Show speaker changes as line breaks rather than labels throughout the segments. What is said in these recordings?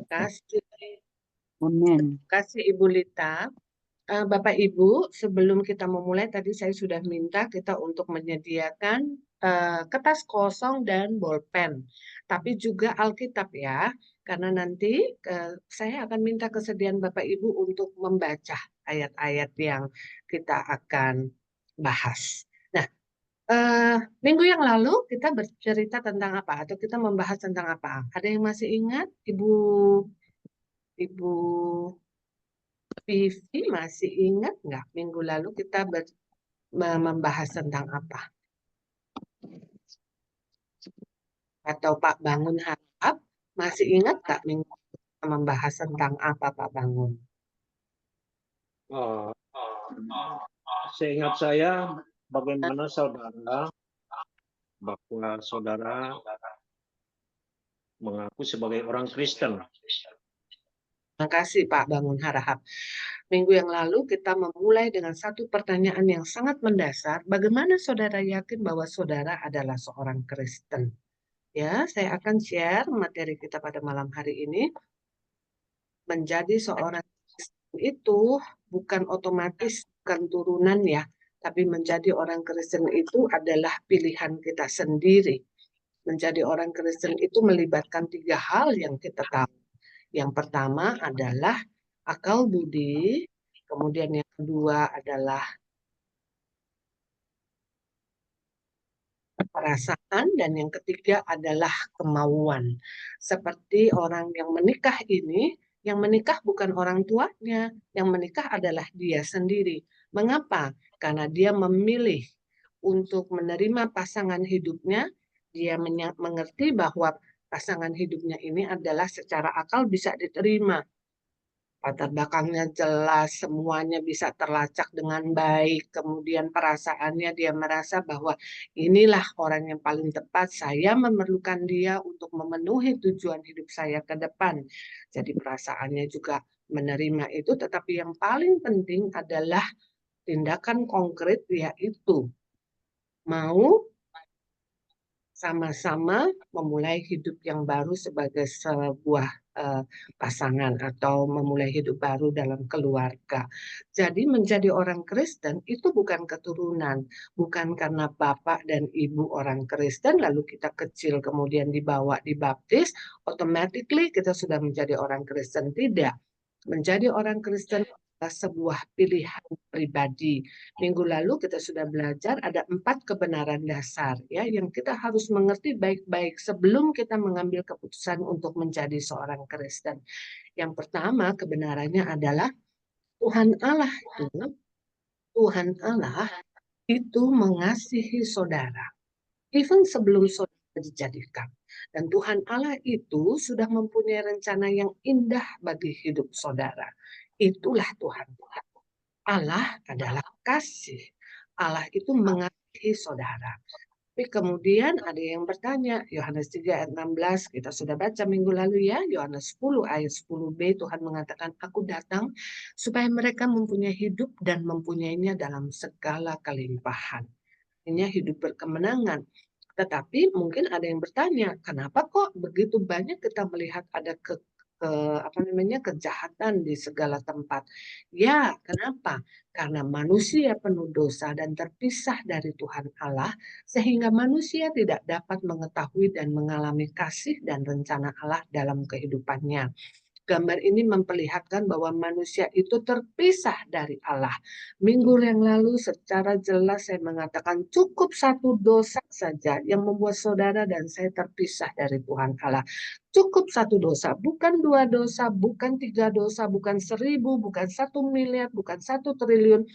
Kasih,
Amin.
kasih Ibu Lita. Bapak Ibu, sebelum kita memulai tadi saya sudah minta kita untuk menyediakan kertas kosong dan bolpen, tapi juga Alkitab ya, karena nanti saya akan minta kesediaan Bapak Ibu untuk membaca ayat-ayat yang kita akan bahas. Nah, minggu yang lalu kita bercerita tentang apa? Atau kita membahas tentang apa? Ada yang masih ingat, Ibu Vivi masih ingat nggak minggu lalu kita membahas tentang apa? Atau Pak Bangun Harap masih ingat nggak minggu lalu kita membahas tentang apa Pak Bangun?
Oh, seingat saya, bagaimana saudara, bahwa saudara mengaku sebagai orang Kristen.
Terima kasih Pak Bangun Harahap. Minggu yang lalu kita memulai dengan satu pertanyaan yang sangat mendasar. Bagaimana saudara yakin bahwa saudara adalah seorang Kristen? Ya, saya akan share materi kita pada malam hari ini. Menjadi seorang Kristen itu bukan otomatis, bukan turunan ya, tapi menjadi orang Kristen itu adalah pilihan kita sendiri. Menjadi orang Kristen itu melibatkan tiga hal yang kita tahu. Yang pertama adalah akal budi, kemudian yang kedua adalah perasaan, dan yang ketiga adalah kemauan. Seperti orang yang menikah ini, yang menikah bukan orang tuanya, yang menikah adalah dia sendiri. Mengapa? Karena dia memilih untuk menerima pasangan hidupnya, dia mengerti bahwa pasangan hidupnya ini adalah secara akal bisa diterima. Latar belakangnya jelas, semuanya bisa terlacak dengan baik. Kemudian perasaannya dia merasa bahwa inilah orang yang paling tepat. Saya memerlukan dia untuk memenuhi tujuan hidup saya ke depan. Jadi perasaannya juga menerima itu, tetapi yang paling penting adalah tindakan konkret, yaitu mau sama-sama memulai hidup yang baru sebagai sebuah eh, pasangan atau memulai hidup baru dalam keluarga. Jadi menjadi orang Kristen itu bukan keturunan, bukan karena bapak dan ibu orang Kristen lalu kita kecil kemudian dibawa dibaptis, automatically kita sudah menjadi orang Kristen. Tidak. Menjadi orang Kristen adalah sebuah pilihan pribadi. Minggu lalu kita sudah belajar ada 4 kebenaran dasar ya yang kita harus mengerti baik-baik sebelum kita mengambil keputusan untuk menjadi seorang Kristen. Yang pertama kebenarannya adalah Tuhan Allah itu mengasihi saudara. Even sebelum saudara dijadikan. Dan Tuhan Allah itu sudah mempunyai rencana yang indah bagi hidup saudara. Itulah Tuhan. Allah adalah kasih. Allah itu mengasihi saudara. Tapi kemudian ada yang bertanya, Yohanes 3 ayat 16, kita sudah baca minggu lalu ya, Yohanes 10 ayat 10b, Tuhan mengatakan, aku datang supaya mereka mempunyai hidup dan mempunyainya dalam segala kelimpahan. Artinya hidup berkemenangan. Tetapi mungkin ada yang bertanya, kenapa kok begitu banyak kita melihat ada apa namanya kejahatan di segala tempat? Ya, kenapa? Karena manusia penuh dosa dan terpisah dari Tuhan Allah, sehingga manusia tidak dapat mengetahui dan mengalami kasih dan rencana Allah dalam kehidupannya. Gambar ini memperlihatkan bahwa manusia itu terpisah dari Allah. Minggu yang lalu secara jelas saya mengatakan cukup satu dosa saja yang membuat saudara dan saya terpisah dari Tuhan Allah. Cukup satu dosa, bukan dua dosa, bukan tiga dosa, bukan 1.000, bukan 1 miliar, bukan 1 triliun.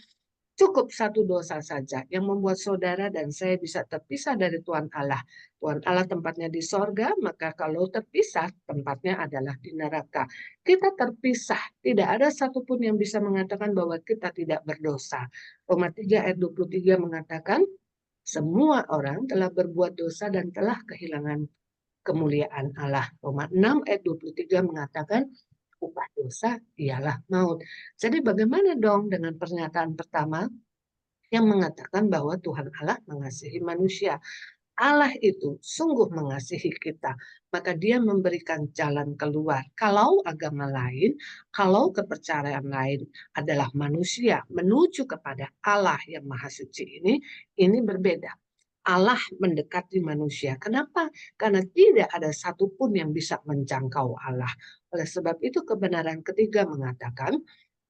Cukup satu dosa saja yang membuat saudara dan saya bisa terpisah dari Tuhan Allah. Tuhan Allah tempatnya di sorga, maka kalau terpisah, tempatnya adalah di neraka. Kita terpisah, tidak ada satupun yang bisa mengatakan bahwa kita tidak berdosa. Roma 3 ayat 23 mengatakan, semua orang telah berbuat dosa dan telah kehilangan kemuliaan Allah. Roma 6 ayat 23 mengatakan, upah dosa ialah maut. Jadi bagaimana dong dengan pernyataan pertama yang mengatakan bahwa Tuhan Allah mengasihi manusia? Allah itu sungguh mengasihi kita, maka Dia memberikan jalan keluar. Kalau agama lain, kalau kepercayaan lain adalah manusia menuju kepada Allah yang Maha Suci ini berbeda. Allah mendekati manusia. Kenapa? Karena tidak ada satupun yang bisa menjangkau Allah. Oleh sebab itu kebenaran ketiga mengatakan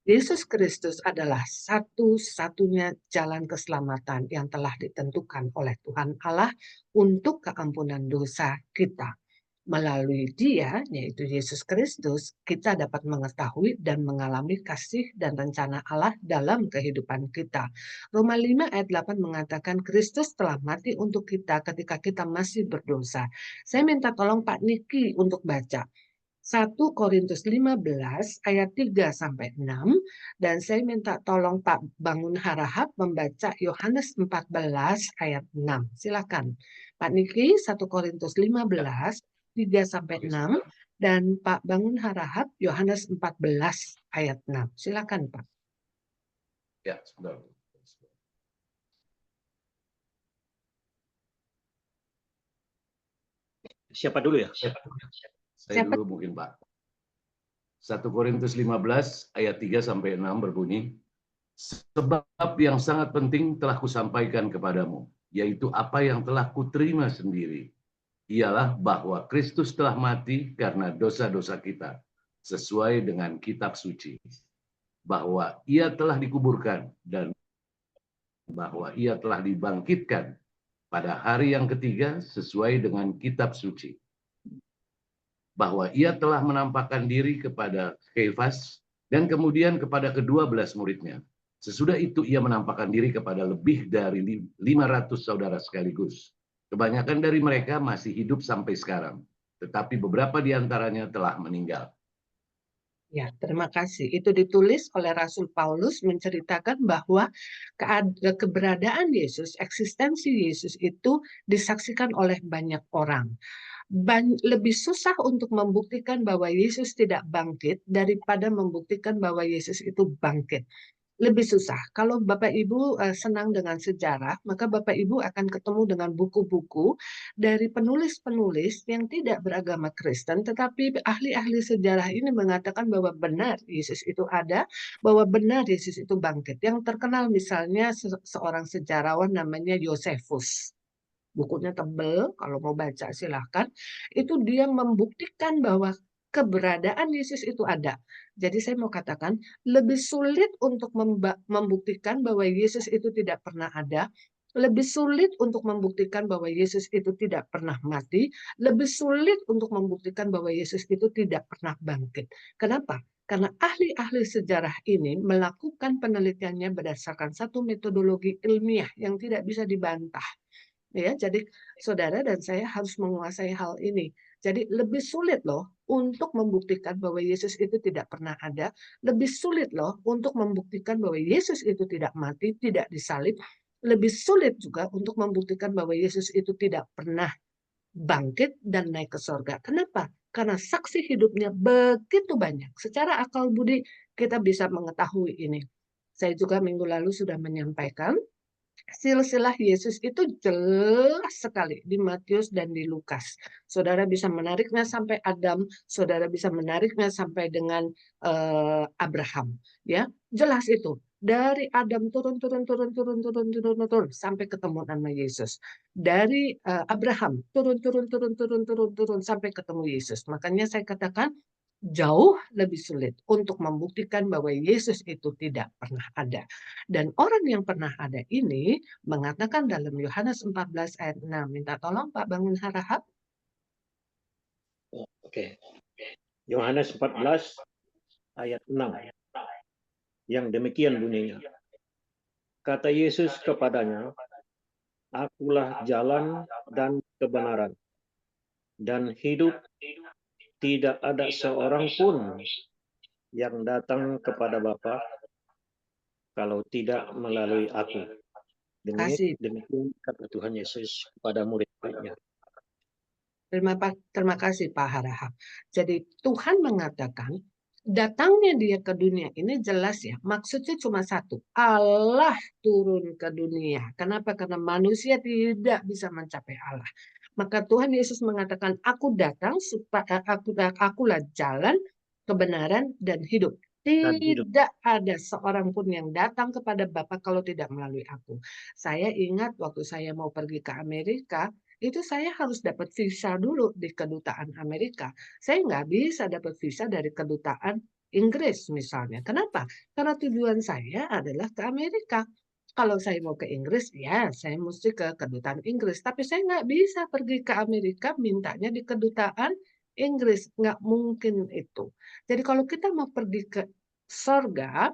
Yesus Kristus adalah satu-satunya jalan keselamatan yang telah ditentukan oleh Tuhan Allah untuk keampunan dosa kita. Melalui Dia, yaitu Yesus Kristus, kita dapat mengetahui dan mengalami kasih dan rencana Allah dalam kehidupan kita. Roma 5 ayat 8 mengatakan Kristus telah mati untuk kita ketika kita masih berdosa. Saya minta tolong Pak Niki untuk baca 1 Korintus 15 ayat 3 sampai 6 dan saya minta tolong Pak Bangun Harahap membaca Yohanes 14 ayat 6. Silakan. Pak Niki 1 Korintus 15 3 sampai 6 dan Pak Bangun Harahap Yohanes 14 ayat 6. Silakan Pak.
Ya, sebentar.
Siapa dulu ya?
Saya dulu mungkin Pak. 1 Korintus 15 ayat 3 sampai 6 berbunyi, sebab yang sangat penting telah kusampaikan kepadamu, yaitu apa yang telah kuterima sendiri, ialah bahwa Kristus telah mati karena dosa-dosa kita, sesuai dengan kitab suci, bahwa ia telah dikuburkan dan bahwa ia telah dibangkitkan pada hari yang ketiga sesuai dengan kitab suci, bahwa ia telah menampakkan diri kepada Kefas dan kemudian kepada ke-12 muridnya. Sesudah itu ia menampakkan diri kepada lebih dari 500 saudara sekaligus. Kebanyakan dari mereka masih hidup sampai sekarang, tetapi beberapa di antaranya telah meninggal.
Ya, terima kasih. Itu ditulis oleh Rasul Paulus menceritakan bahwa keberadaan Yesus, eksistensi Yesus itu disaksikan oleh banyak orang. Lebih susah untuk membuktikan bahwa Yesus tidak bangkit daripada membuktikan bahwa Yesus itu bangkit. Lebih susah. Kalau Bapak Ibu senang dengan sejarah, maka Bapak Ibu akan ketemu dengan buku-buku dari penulis-penulis yang tidak beragama Kristen, tetapi ahli-ahli sejarah ini mengatakan bahwa benar Yesus itu ada, bahwa benar Yesus itu bangkit. Yang terkenal misalnya seorang sejarawan namanya Yosefus. Bukunya tebel, kalau mau baca silahkan. Itu dia membuktikan bahwa keberadaan Yesus itu ada. Jadi saya mau katakan, lebih sulit untuk membuktikan bahwa Yesus itu tidak pernah ada, lebih sulit untuk membuktikan bahwa Yesus itu tidak pernah mati, lebih sulit untuk membuktikan bahwa Yesus itu tidak pernah bangkit. Kenapa? Karena ahli-ahli sejarah ini melakukan penelitiannya berdasarkan satu metodologi ilmiah yang tidak bisa dibantah. Ya, jadi saudara dan saya harus menguasai hal ini. Jadi lebih sulit loh untuk membuktikan bahwa Yesus itu tidak pernah ada. Lebih sulit loh untuk membuktikan bahwa Yesus itu tidak mati, tidak disalib. Lebih sulit juga untuk membuktikan bahwa Yesus itu tidak pernah bangkit dan naik ke surga. Kenapa? Karena saksi hidupnya begitu banyak. Secara akal budi kita bisa mengetahui ini. Saya juga minggu lalu sudah menyampaikan silsilah Yesus itu jelas sekali di Matius dan di Lukas. Saudara bisa menariknya sampai Adam, saudara bisa menariknya sampai dengan Abraham, ya. Jelas itu. Dari Adam turun sampai ketemu nama Yesus. Dari Abraham turun sampai ketemu Yesus. Makanya saya katakan jauh lebih sulit untuk membuktikan bahwa Yesus itu tidak pernah ada. Dan orang yang pernah ada ini mengatakan dalam Yohanes 14 ayat 6. Minta tolong Pak Bangun Harahap.
Oke. Yohanes 14 ayat 6. Yang demikian bunyinya. Kata Yesus kepadanya, Akulah jalan dan kebenaran dan hidup. Tidak ada seorang pun yang datang kepada Bapa kalau tidak melalui aku. Demikian kata Tuhan Yesus kepada murid-muridnya.
Terima kasih Pak Harahap. Jadi Tuhan mengatakan datangnya dia ke dunia ini jelas ya, maksudnya cuma satu, Allah turun ke dunia. Kenapa? Karena manusia tidak bisa mencapai Allah. Maka Tuhan Yesus mengatakan, aku datang supaya akulah jalan, kebenaran, dan hidup.
Dan hidup.
Tidak ada seorang pun yang datang kepada Bapa kalau tidak melalui aku. Saya ingat waktu saya mau pergi ke Amerika, itu saya harus dapat visa dulu di kedutaan Amerika. Saya nggak bisa dapat visa dari kedutaan Inggris misalnya. Kenapa? Karena tujuan saya adalah ke Amerika. Kalau saya mau ke Inggris, ya saya mesti ke kedutaan Inggris. Tapi saya nggak bisa pergi ke Amerika mintanya di kedutaan Inggris. Nggak mungkin itu. Jadi kalau kita mau pergi ke sorga,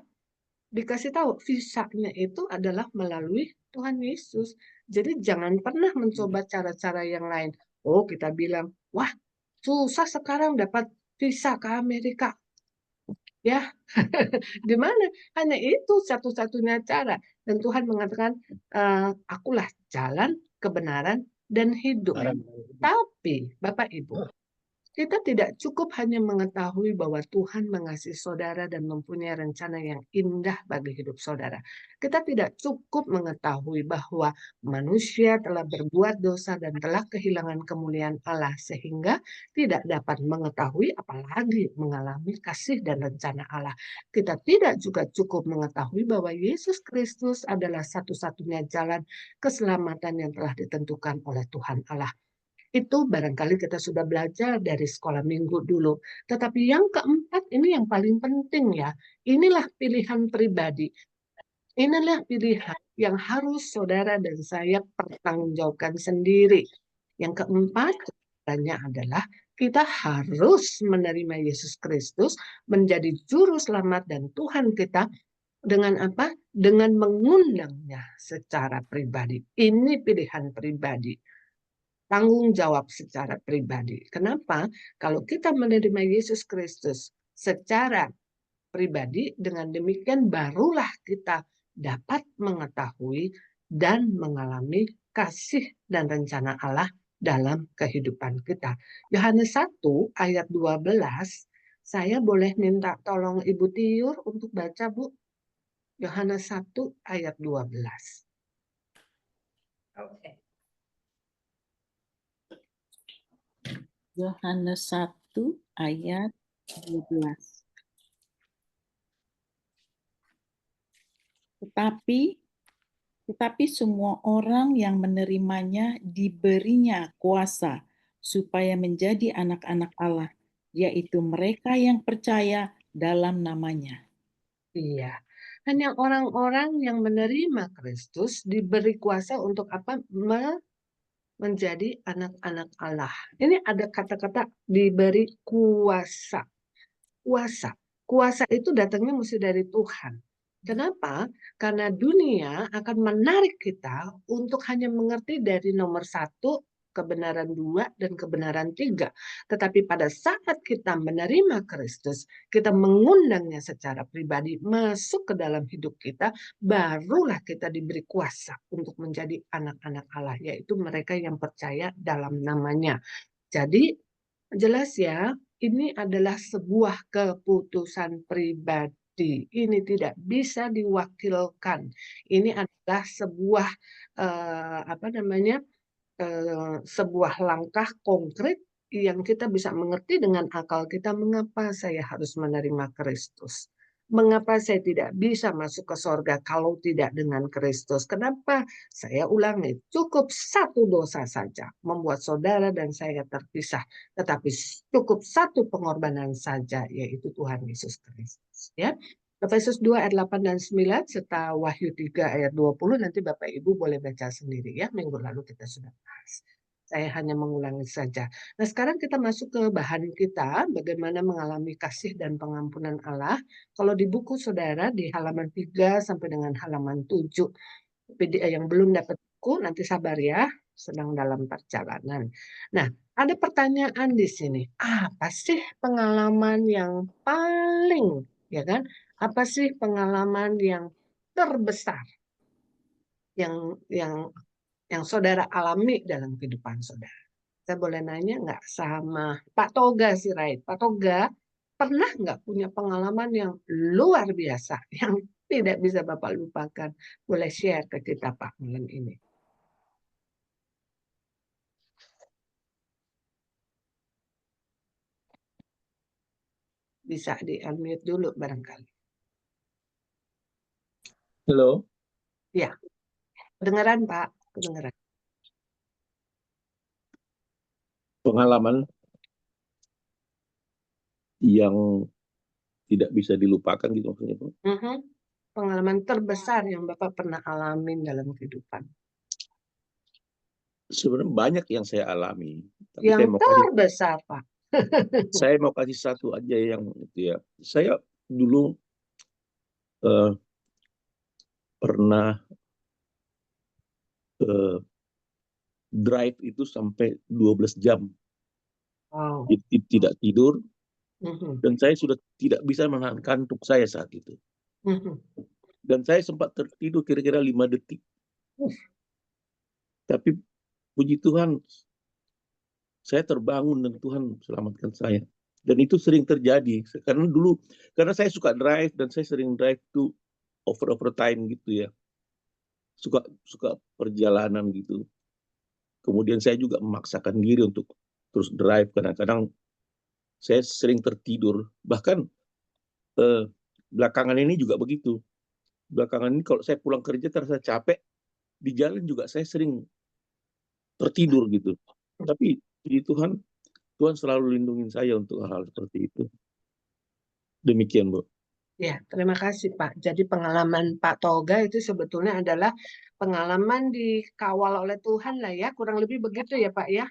dikasih tahu visanya itu adalah melalui Tuhan Yesus. Jadi jangan pernah mencoba cara-cara yang lain. Oh, kita bilang, wah susah sekarang dapat visa ke Amerika. Ya, gimana? Hanya itu satu-satunya cara. Dan Tuhan mengatakan, akulah jalan, kebenaran, dan hidup. Tapi, Bapak Ibu, kita tidak cukup hanya mengetahui bahwa Tuhan mengasihi saudara dan mempunyai rencana yang indah bagi hidup saudara. Kita tidak cukup mengetahui bahwa manusia telah berbuat dosa dan telah kehilangan kemuliaan Allah sehingga tidak dapat mengetahui apalagi mengalami kasih dan rencana Allah. Kita tidak juga cukup mengetahui bahwa Yesus Kristus adalah satu-satunya jalan keselamatan yang telah ditentukan oleh Tuhan Allah. Itu barangkali kita sudah belajar dari sekolah minggu dulu. Tetapi yang keempat ini yang paling penting ya. Inilah pilihan pribadi. Inilah pilihan yang harus saudara dan saya pertanggungjawabkan sendiri. Yang keempat adalah kita harus menerima Yesus Kristus menjadi juru selamat dan Tuhan kita dengan apa? Dengan mengundangnya secara pribadi. Ini pilihan pribadi. Tanggung jawab secara pribadi. Kenapa? Kalau kita menerima Yesus Kristus secara pribadi, dengan demikian barulah kita dapat mengetahui dan mengalami kasih dan rencana Allah dalam kehidupan kita. Yohanes 1 ayat 12, saya boleh minta tolong Ibu Tiur untuk baca, Bu? Yohanes 1 ayat 12.
Oke. Yohanes 1 ayat 12. Tetapi semua orang yang menerimanya diberinya kuasa supaya menjadi anak-anak Allah, yaitu mereka yang percaya dalam namanya.
Iya, hanya orang-orang yang menerima Kristus diberi kuasa untuk apa? Menjadi anak-anak Allah. Ini ada kata-kata diberi kuasa. Kuasa. Kuasa itu datangnya mesti dari Tuhan. Kenapa? Karena dunia akan menarik kita untuk hanya mengerti dari nomor 1, kebenaran 2, dan kebenaran 3. Tetapi pada saat kita menerima Kristus, kita mengundangnya secara pribadi masuk ke dalam hidup kita, barulah kita diberi kuasa untuk menjadi anak-anak Allah, yaitu mereka yang percaya dalam namanya. Jadi jelas ya, ini adalah sebuah keputusan pribadi. Ini tidak bisa diwakilkan. Ini adalah sebuah sebuah langkah konkret yang kita bisa mengerti dengan akal kita mengapa saya harus menerima Kristus. Mengapa saya tidak bisa masuk ke sorga kalau tidak dengan Kristus? Kenapa? Saya ulangi, cukup satu dosa saja membuat saudara dan saya terpisah. Tetapi cukup satu pengorbanan saja, yaitu Tuhan Yesus Kristus. Ya. Efesus 2 ayat 8 dan 9 serta Wahyu 3 ayat 20 nanti Bapak Ibu boleh baca sendiri ya. Minggu lalu kita sudah bahas. Saya hanya mengulangi saja. Nah, sekarang kita masuk ke bahan kita, bagaimana mengalami kasih dan pengampunan Allah. Kalau di buku saudara di halaman 3 sampai dengan halaman 7. Yang belum dapat buku nanti sabar ya, sedang dalam perjalanan. Nah, ada pertanyaan di sini. Apa sih pengalaman yang paling, ya kan? Apa sih pengalaman yang terbesar yang saudara alami dalam kehidupan saudara? Saya boleh nanya nggak sama Pak Toga sih, Rait? Pak Toga, pernah nggak punya pengalaman yang luar biasa, yang tidak bisa Bapak lupakan? Boleh share ke kita, Pak, malam ini. Bisa di-unmute dulu barangkali.
Halo,
Ya, kedengeran, Pak. Kedengeran.
pengalaman yang tidak bisa dilupakan gitu maksudnya, Pak.
Mhm. Pengalaman terbesar yang Bapak pernah alamin dalam kehidupan.
Sebenarnya banyak yang saya alami, tapi
Yang terbesar, Pak.
saya mau kasih satu aja yang itu ya. Saya dulu eh, pernah eh, drive itu sampai 12 jam.
Wow.
Tidak tidur,
Mhm.
dan saya sudah tidak bisa menahan kantuk saya saat itu.
Mhm.
Dan saya sempat tertidur kira-kira 5 detik. Tapi puji Tuhan, saya terbangun dan Tuhan selamatkan saya. Dan itu sering terjadi. Karena saya suka drive dan saya sering drive tuh over time gitu ya. Suka perjalanan gitu. Kemudian saya juga memaksakan diri untuk terus drive. Kadang-kadang saya sering tertidur. Bahkan belakangan ini juga begitu. Belakangan ini kalau saya pulang kerja terasa capek, di jalan juga saya sering tertidur gitu. Tapi puji Tuhan, Tuhan selalu lindungi saya untuk hal-hal seperti itu. Demikian, Bu.
Ya, terima kasih Pak. Jadi pengalaman Pak Toga itu sebetulnya adalah pengalaman dikawal oleh Tuhan lah ya, kurang lebih begitu ya Pak ya.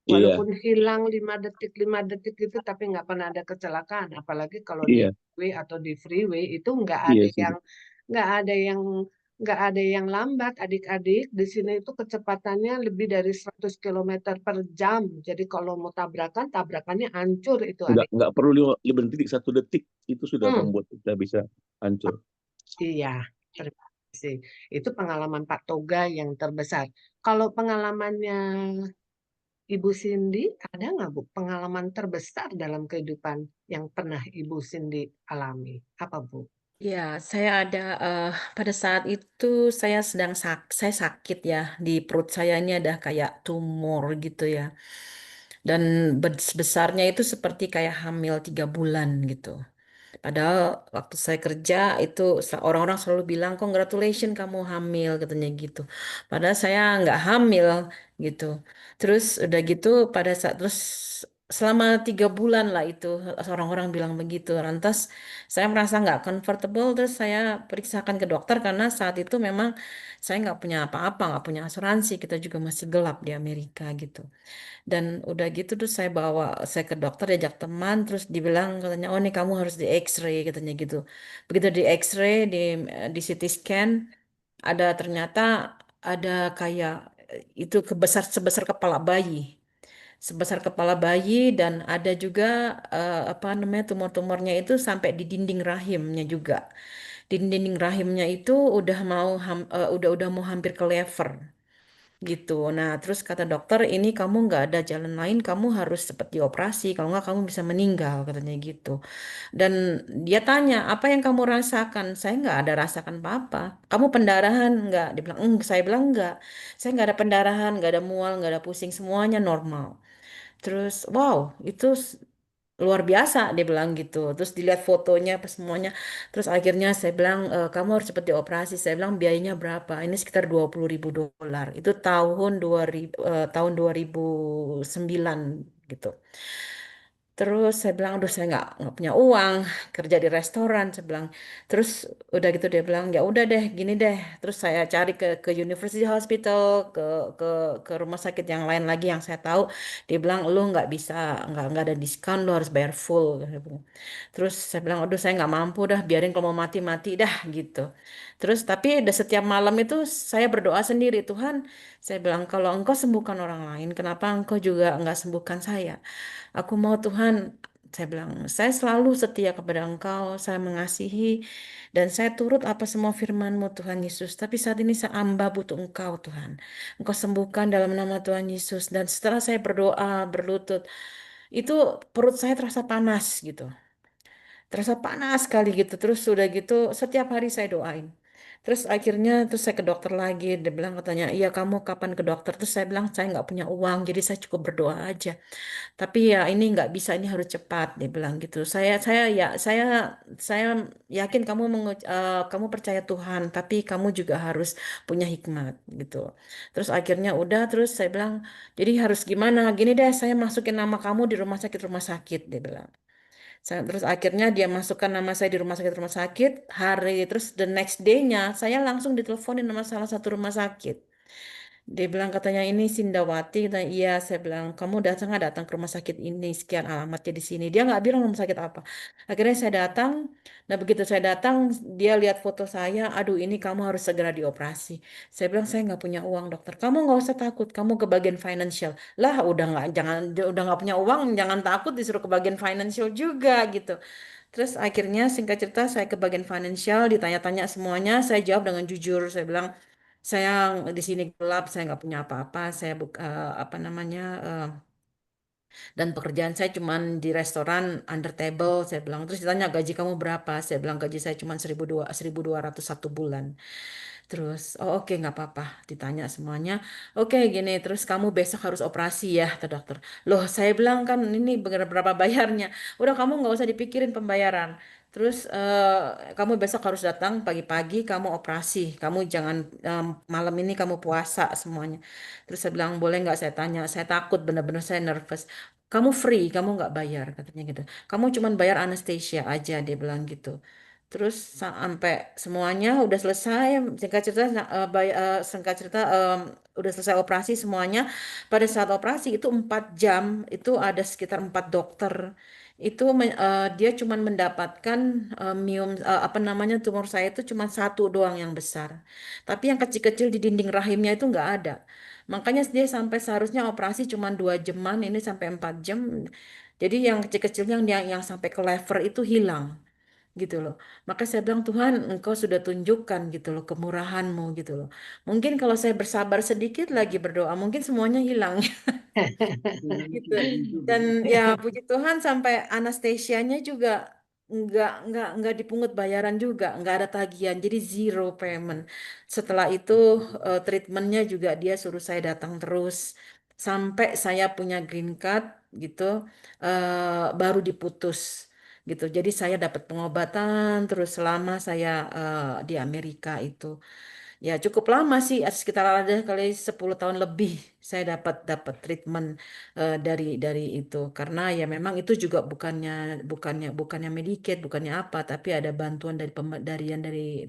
Iya,
Walaupun hilang 5 detik gitu, tapi nggak pernah ada kecelakaan. Apalagi kalau di
iya,
highway atau di freeway itu
iya sih.
nggak ada yang nggak ada yang lambat adik-adik. Di sini itu kecepatannya lebih dari 100 km per jam. Jadi kalau mau tabrakan, tabrakannya hancur itu adik.
Nggak perlu 5 detik, 1 detik itu sudah
Hmm.
membuat kita bisa hancur.
Iya, terima kasih. Itu pengalaman Pak Toga yang terbesar. Kalau pengalamannya Ibu Cindy, ada nggak Bu pengalaman terbesar dalam kehidupan yang pernah Ibu Cindy alami? Apa Bu?
Ya, saya ada pada saat itu saya sakit ya di perut saya ini ada kayak tumor gitu ya. Dan besarnya itu seperti kayak hamil 3 bulan gitu. Padahal waktu saya kerja itu orang-orang selalu bilang congratulations kamu hamil katanya gitu. Padahal saya nggak hamil gitu. Terus udah gitu pada saat terus selama 3 bulan lah itu orang-orang bilang begitu. Lantas saya merasa nggak comfortable terus saya periksakan ke dokter karena saat itu memang saya nggak punya apa-apa, nggak punya asuransi. Kita juga masih gelap di Amerika gitu. Dan udah gitu terus saya ke dokter diajak teman terus dibilang katanya oh nih kamu harus di X-ray katanya gitu. Begitu di X-ray di CT scan ternyata ada kayak itu sebesar kepala bayi. Sebesar kepala bayi dan ada juga apa namanya tumor-tumornya itu sampai di dinding rahimnya juga. Di dinding rahimnya itu udah mau hampir ke lever gitu. Nah, terus kata dokter, ini kamu nggak ada jalan lain, kamu harus cepat dioperasi, kalau nggak kamu bisa meninggal, katanya gitu. Dan dia tanya, apa yang kamu rasakan? Saya nggak ada rasakan apa-apa. Kamu pendarahan nggak? Dia bilang, saya bilang nggak. Saya nggak ada pendarahan, nggak ada mual, nggak ada pusing, semuanya normal. Terus, wow, itu luar biasa dia bilang gitu. Terus dilihat fotonya apa semuanya. Terus akhirnya saya bilang kamu harus cepat dioperasi. Saya bilang biayanya berapa? Ini sekitar 20.000 dolar. Itu tahun 2009 gitu. Terus saya bilang, aduh saya nggak punya uang kerja di restoran. Saya bilang, terus udah gitu dia bilang ya udah deh gini deh. Terus saya cari ke University Hospital, ke ke ke rumah sakit yang lain lagi yang saya tahu. Dia bilang lu nggak bisa, nggak ada diskon, lu harus bayar full. Dia bilang. Terus saya bilang, aduh saya nggak mampu dah, biarin kalau mau mati mati dah gitu. Terus tapi udah setiap malam itu saya berdoa sendiri, Tuhan, saya bilang kalau Engkau sembuhkan orang lain, kenapa Engkau juga nggak sembuhkan saya? Aku mau Tuhan, saya bilang, saya selalu setia kepada Engkau, saya mengasihi, dan saya turut apa semua firman-Mu Tuhan Yesus. Tapi saat ini saya hamba butuh Engkau Tuhan. Engkau sembuhkan dalam nama Tuhan Yesus. Dan setelah saya berdoa, berlutut, itu perut saya terasa panas gitu. terasa panas sekali gitu. Terus sudah gitu setiap hari saya doain. Terus akhirnya terus saya ke dokter lagi. Dia bilang katanya, iya kamu kapan ke dokter? Terus saya bilang saya nggak punya uang, jadi saya cukup berdoa aja. Tapi ya ini nggak bisa, ini harus cepat. Dia bilang gitu. Saya yakin kamu percaya Tuhan, tapi kamu juga harus punya hikmat gitu. Terus akhirnya udah, terus saya bilang, jadi harus gimana? Gini deh, saya masukin nama kamu di rumah sakit. Dia bilang. Terus akhirnya dia masukkan nama saya di rumah sakit hari, terus the next day-nya saya langsung diteleponin sama salah satu rumah sakit. Dia bilang katanya ini Sindawati, katanya, iya. Saya bilang kamu datang nggak, datang ke rumah sakit ini, sekian alamatnya di sini. Dia nggak bilang rumah sakit apa. Akhirnya saya datang. Nah begitu saya datang, dia lihat foto saya, aduh ini kamu harus segera dioperasi. Saya bilang saya nggak punya uang dokter. Kamu nggak usah takut, kamu ke bagian financial. Lah udah nggak punya uang, jangan takut disuruh ke bagian financial juga gitu. Terus akhirnya singkat cerita saya ke bagian financial, ditanya-tanya semuanya, saya jawab dengan jujur. Saya bilang saya di sini gelap, saya nggak punya apa-apa. Saya buka apa namanya dan pekerjaan saya cuman di restoran under table. Saya bilang terus ditanya gaji kamu berapa? Saya bilang gaji saya cuma 1.200 satu bulan. Terus, oh oke nggak apa-apa, ditanya semuanya. Oke gini, terus kamu besok harus operasi ya, kata dokter. Loh, saya bilang kan ini berapa bayarnya? Udah kamu nggak usah dipikirin pembayaran. Terus kamu besok harus datang pagi-pagi, kamu operasi. Kamu jangan malam ini kamu puasa semuanya. Terus saya bilang boleh nggak saya tanya? Saya takut, bener-bener saya nervous. Kamu free, kamu nggak bayar katanya gitu. Kamu cuman bayar anesthesia aja, dia bilang gitu. Terus sampai semuanya udah selesai, singkat cerita udah selesai operasi semuanya. Pada saat operasi itu 4 jam, itu ada sekitar 4 dokter. Itu dia cuman mendapatkan apa namanya tumor saya itu cuma satu doang yang besar. Tapi yang kecil-kecil di dinding rahimnya itu nggak ada. Makanya dia sampai seharusnya operasi cuma 2 jaman, ini sampai 4 jam. Jadi yang kecil-kecil yang sampai ke lever itu hilang gitu loh. Maka saya bilang Tuhan, Engkau sudah tunjukkan gitu loh kemurahan-Mu gitu loh. Mungkin kalau saya bersabar sedikit lagi berdoa, mungkin semuanya hilang gitu. Dan ya puji Tuhan sampai anestesianya juga nggak dipungut bayaran juga, nggak ada tagihan, jadi zero payment. Setelah itu treatmentnya juga dia suruh saya datang terus sampai saya punya green card gitu, baru diputus gitu. Jadi saya dapat pengobatan terus selama saya di Amerika itu. Ya cukup lama sih, sekitar ada kali 10 tahun lebih saya dapat dapat treatment dari itu. Karena ya memang itu juga bukannya Medicaid, bukannya apa, tapi ada bantuan dari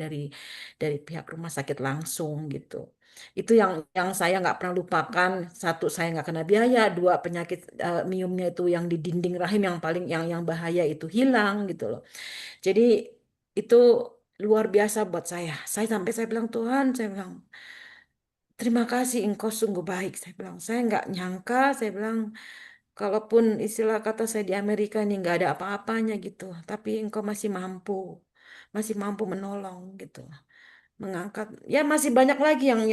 dari pihak rumah sakit langsung gitu. Itu yang saya nggak pernah lupakan. Satu, saya nggak kena biaya. Dua, penyakit miomnya itu yang di dinding rahim yang paling yang bahaya itu hilang gitu loh. Jadi itu luar biasa buat saya. Saya bilang Tuhan, saya bilang terima kasih Engkau sungguh baik. Saya bilang saya nggak nyangka. Saya bilang kalaupun istilah kata saya di Amerika ini nggak ada apa-apanya gitu, tapi Engkau masih mampu menolong gitu, mengangkat. Ya masih banyak lagi yang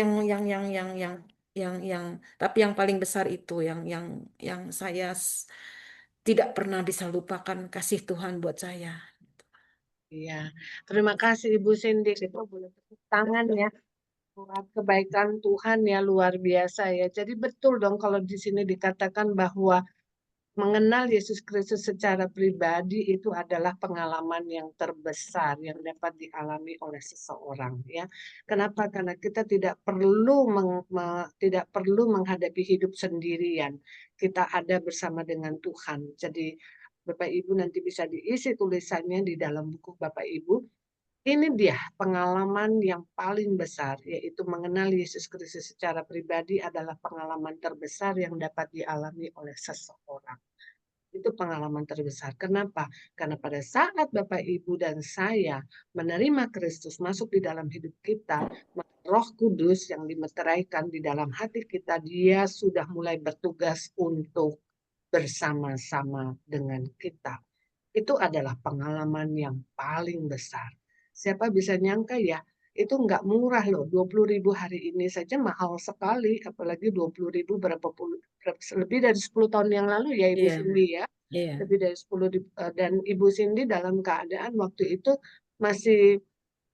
tapi yang paling besar itu yang saya tidak pernah bisa lupakan kasih Tuhan buat saya.
Iya, terima kasih Ibu Cindy. Kita boleh tepuk tangan ya buat kebaikan Tuhan ya luar biasa ya. Jadi betul dong kalau di sini dikatakan bahwa mengenal Yesus Kristus secara pribadi itu adalah pengalaman yang terbesar yang dapat dialami oleh seseorang ya. Kenapa? Karena kita tidak perlu menghadapi hidup sendirian. Kita ada bersama dengan Tuhan. Jadi Bapak Ibu nanti bisa diisi tulisannya di dalam buku Bapak Ibu. Ini dia pengalaman yang paling besar, yaitu mengenal Yesus Kristus secara pribadi adalah pengalaman terbesar yang dapat dialami oleh seseorang. Itu pengalaman terbesar. Kenapa? Karena pada saat Bapak, Ibu, dan saya menerima Kristus masuk di dalam hidup kita, Roh Kudus yang dimeteraikan di dalam hati kita, dia sudah mulai bertugas untuk bersama-sama dengan kita. Itu adalah pengalaman yang paling besar. Siapa bisa nyangka ya, itu nggak murah loh, 20.000 hari ini saja mahal sekali, apalagi 20.000 lebih dari 10 tahun yang lalu ya Ibu
Iya,
Cindy ya.
Iya,
lebih dari 10 dan Ibu Cindy dalam keadaan waktu itu masih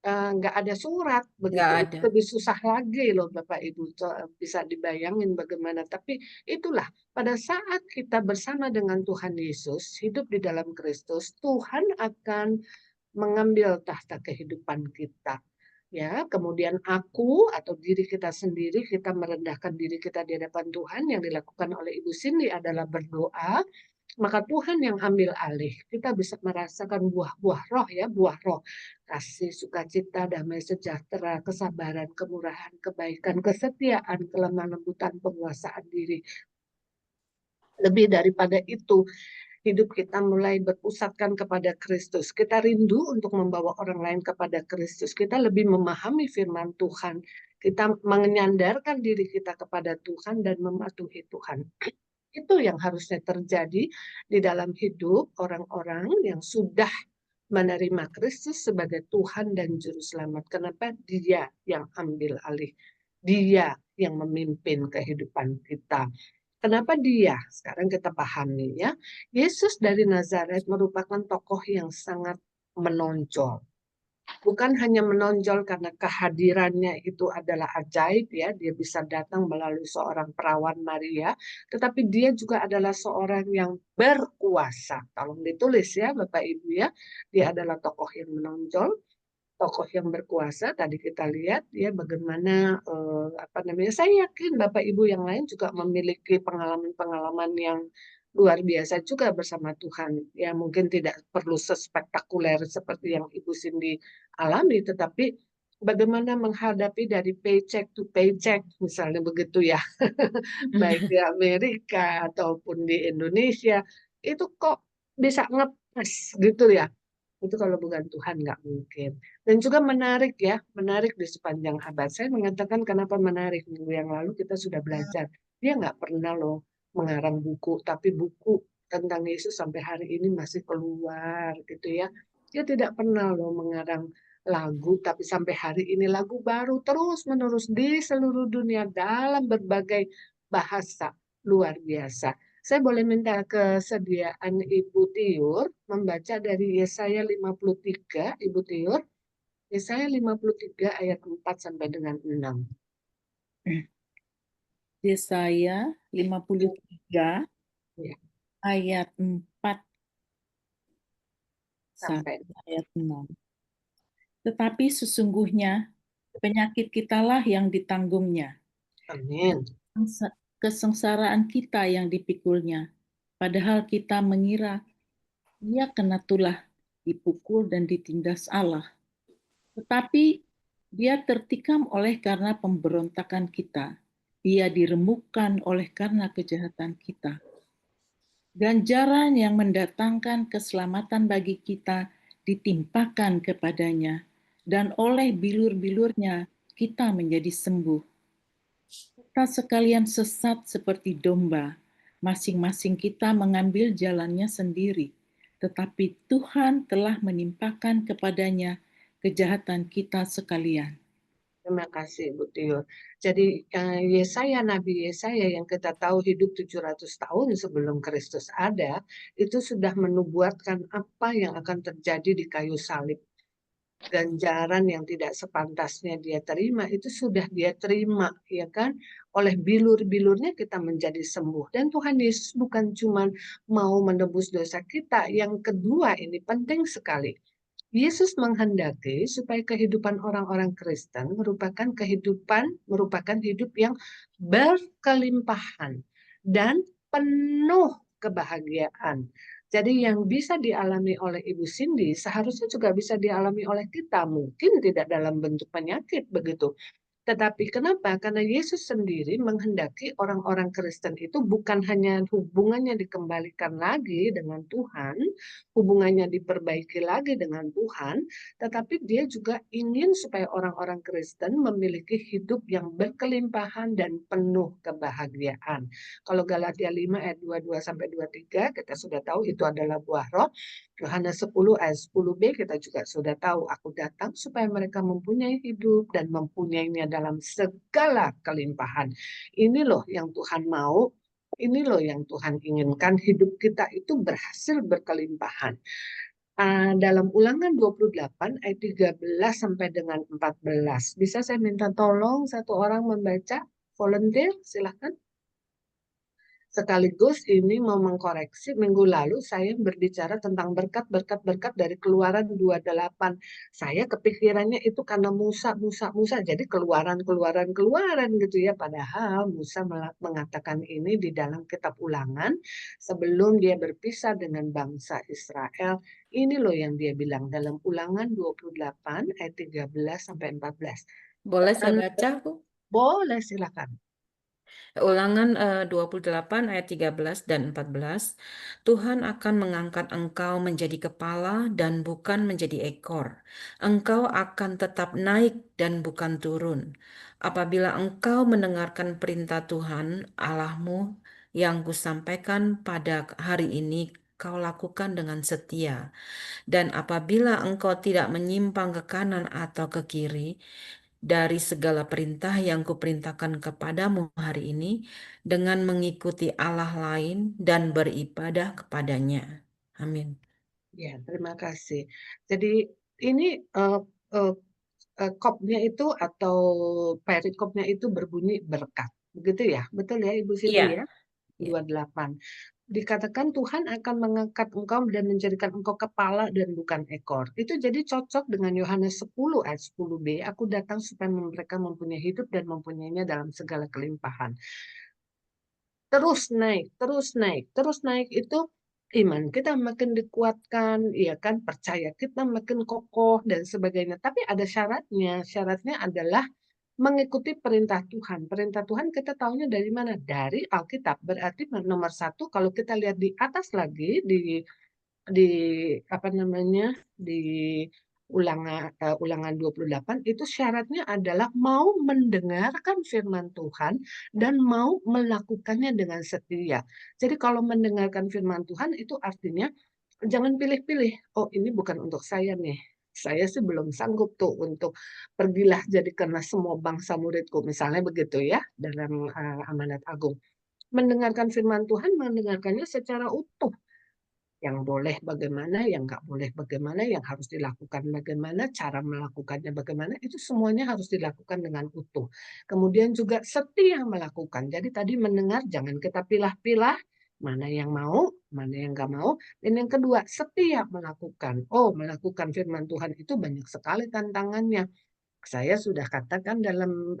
nggak ada surat
nggak
begitu. Itu
ada.
lebih susah lagi loh Bapak Ibu. Bisa dibayangin bagaimana. Tapi itulah pada saat kita bersama dengan Tuhan Yesus, hidup di dalam Kristus, Tuhan akan mengambil tahta kehidupan kita. Ya, kemudian aku atau diri kita sendiri, kita merendahkan diri kita di hadapan Tuhan. Yang dilakukan oleh Ibu Cindy adalah berdoa, maka Tuhan yang ambil alih. Kita bisa merasakan buah-buah roh ya, buah roh. Kasih, sukacita, damai sejahtera, kesabaran, kemurahan, kebaikan, kesetiaan, kelemah lembutan, penguasaan diri. Lebih daripada itu, hidup kita mulai berpusatkan kepada Kristus. Kita rindu untuk membawa orang lain kepada Kristus. Kita lebih memahami firman Tuhan. Kita menyandarkan diri kita kepada Tuhan dan mematuhi Tuhan. Itu yang harusnya terjadi di dalam hidup orang-orang yang sudah menerima Kristus sebagai Tuhan dan Juru Selamat. Kenapa? Dia yang ambil alih. Dia yang memimpin kehidupan kita. Kenapa dia? Sekarang kita pahami ya. Yesus dari Nazaret merupakan tokoh yang sangat menonjol. Bukan hanya menonjol karena kehadirannya itu adalah ajaib ya, dia bisa datang melalui seorang perawan Maria, tetapi dia juga adalah seorang yang berkuasa. Tolong ditulis ya Bapak Ibu ya. Dia adalah tokoh yang menonjol, tokoh yang berkuasa. Tadi kita lihat ya bagaimana saya yakin Bapak Ibu yang lain juga memiliki pengalaman-pengalaman yang luar biasa juga bersama Tuhan. Ya mungkin tidak perlu sespektakuler seperti yang Ibu Cindy alami, tetapi bagaimana menghadapi dari paycheck to paycheck misalnya begitu ya, baik di Amerika ataupun di Indonesia, itu kok bisa ngepas gitu ya. Itu kalau bukan Tuhan nggak mungkin. Dan juga menarik ya, menarik di sepanjang abad. Saya mengatakan kenapa menarik, minggu yang lalu kita sudah belajar. Dia nggak pernah loh mengarang buku, tapi buku tentang Yesus sampai hari ini masih keluar gitu ya. Dia tidak pernah loh mengarang lagu, tapi sampai hari ini lagu baru terus-menerus di seluruh dunia dalam berbagai bahasa luar biasa. Saya boleh minta kesediaan Ibu Tiur membaca dari Yesaya 53, Ibu Tiur. Yesaya 53 ayat 4 sampai dengan 6.
Yesaya 53
Ya,
ayat 4
sampai.
sampai ayat 6. Tetapi sesungguhnya penyakit kitalah yang ditanggungnya,
Amin.
kesengsaraan kita yang dipikulnya. Padahal kita mengira ia kena tulah, dipukul dan ditindas Allah. Tetapi dia tertikam oleh karena pemberontakan kita. Ia diremukkan oleh karena kejahatan kita. Ganjaran yang mendatangkan keselamatan bagi kita ditimpakan kepadanya, dan oleh bilur-bilurnya kita menjadi sembuh. Kita sekalian sesat seperti domba, masing-masing kita mengambil jalannya sendiri, tetapi Tuhan telah menimpakan kepadanya kejahatan kita sekalian.
Terima kasih Ibu Tiur. Jadi Nabi Yesaya yang kita tahu hidup 700 tahun sebelum Kristus ada, itu sudah menubuatkan apa yang akan terjadi di kayu salib. Ganjaran yang tidak sepantasnya dia terima itu sudah dia terima, ya kan? Oleh bilur-bilurnya kita menjadi sembuh. Dan Tuhan Yesus bukan cuma mau menebus dosa kita, yang kedua ini penting sekali. Yesus menghendaki supaya kehidupan orang-orang Kristen merupakan hidup yang berkelimpahan dan penuh kebahagiaan. Jadi yang bisa dialami oleh Ibu Cindy seharusnya juga bisa dialami oleh kita, mungkin tidak dalam bentuk penyakit begitu. Tetapi kenapa? Karena Yesus sendiri menghendaki orang-orang Kristen itu bukan hanya hubungannya dikembalikan lagi dengan Tuhan, hubungannya diperbaiki lagi dengan Tuhan, tetapi dia juga ingin supaya orang-orang Kristen memiliki hidup yang berkelimpahan dan penuh kebahagiaan. Kalau Galatia 5 ayat 22 sampai 23 kita sudah tahu itu adalah buah roh. Yohanes 10 ayat 10b kita juga sudah tahu, aku datang supaya mereka mempunyai hidup dan mempunyainya dalam segala kelimpahan. Ini loh yang Tuhan mau ini loh yang Tuhan inginkan, hidup kita itu berhasil berkelimpahan. Dalam Ulangan 28 ayat 13 sampai dengan 14. Bisa saya minta tolong satu orang membaca? Volunteer, silahkan. Sekaligus ini mau mengkoreksi, minggu lalu saya berbicara tentang berkat dari Keluaran 28. Saya kepikirannya itu karena Musa, jadi keluaran gitu ya. Padahal Musa mengatakan ini di dalam kitab Ulangan sebelum dia berpisah dengan bangsa Israel. Ini loh yang dia bilang dalam Ulangan 28 ayat 13 sampai 14.
Boleh saya baca, Bu?
Boleh, silakan.
Ulangan 28 ayat 13 dan 14. Tuhan akan mengangkat engkau menjadi kepala dan bukan menjadi ekor. Engkau akan tetap naik dan bukan turun. Apabila engkau mendengarkan perintah Tuhan Allahmu yang kusampaikan pada hari ini, kau lakukan dengan setia. Dan apabila engkau tidak menyimpang ke kanan atau ke kiri, dari segala perintah yang kuperintahkan kepadamu hari ini dengan mengikuti Allah lain dan beribadah kepadanya. Amin.
Ya, terima kasih. Jadi ini kopnya itu atau perikopnya itu berbunyi berkat. Begitu ya? Betul ya Ibu Siti
Iya.
ya? 28. Dikatakan Tuhan akan mengangkat engkau dan menjadikan engkau kepala dan bukan ekor. Itu jadi cocok dengan Yohanes 10 ayat 10b. Aku datang supaya mereka mempunyai hidup dan mempunyainya dalam segala kelimpahan. Terus naik itu iman kita makin dikuatkan, ya kan, percaya kita makin kokoh dan sebagainya. Tapi ada syaratnya. Syaratnya adalah mengikuti perintah Tuhan. Perintah Tuhan kita tahunya dari mana? Dari Alkitab. Berarti nomor satu, kalau kita lihat di atas lagi di apa namanya di Ulangan 28 itu syaratnya adalah mau mendengarkan firman Tuhan dan mau melakukannya dengan setia. Jadi kalau mendengarkan firman Tuhan itu artinya jangan pilih-pilih. Oh, ini bukan untuk saya nih. Saya sih belum sanggup tuh untuk pergilah jadikanlah semua bangsa muridku. Misalnya begitu ya dalam Amanat Agung. Mendengarkan firman Tuhan, mendengarkannya secara utuh. Yang boleh bagaimana, yang nggak boleh bagaimana, yang harus dilakukan bagaimana, cara melakukannya bagaimana, itu semuanya harus dilakukan dengan utuh. Kemudian juga setia melakukan. Jadi tadi mendengar, jangan kita pilah-pilah, mana yang mau, mana yang nggak mau. Dan yang kedua, setia melakukan. Oh, melakukan firman Tuhan itu banyak sekali tantangannya. Saya sudah katakan dalam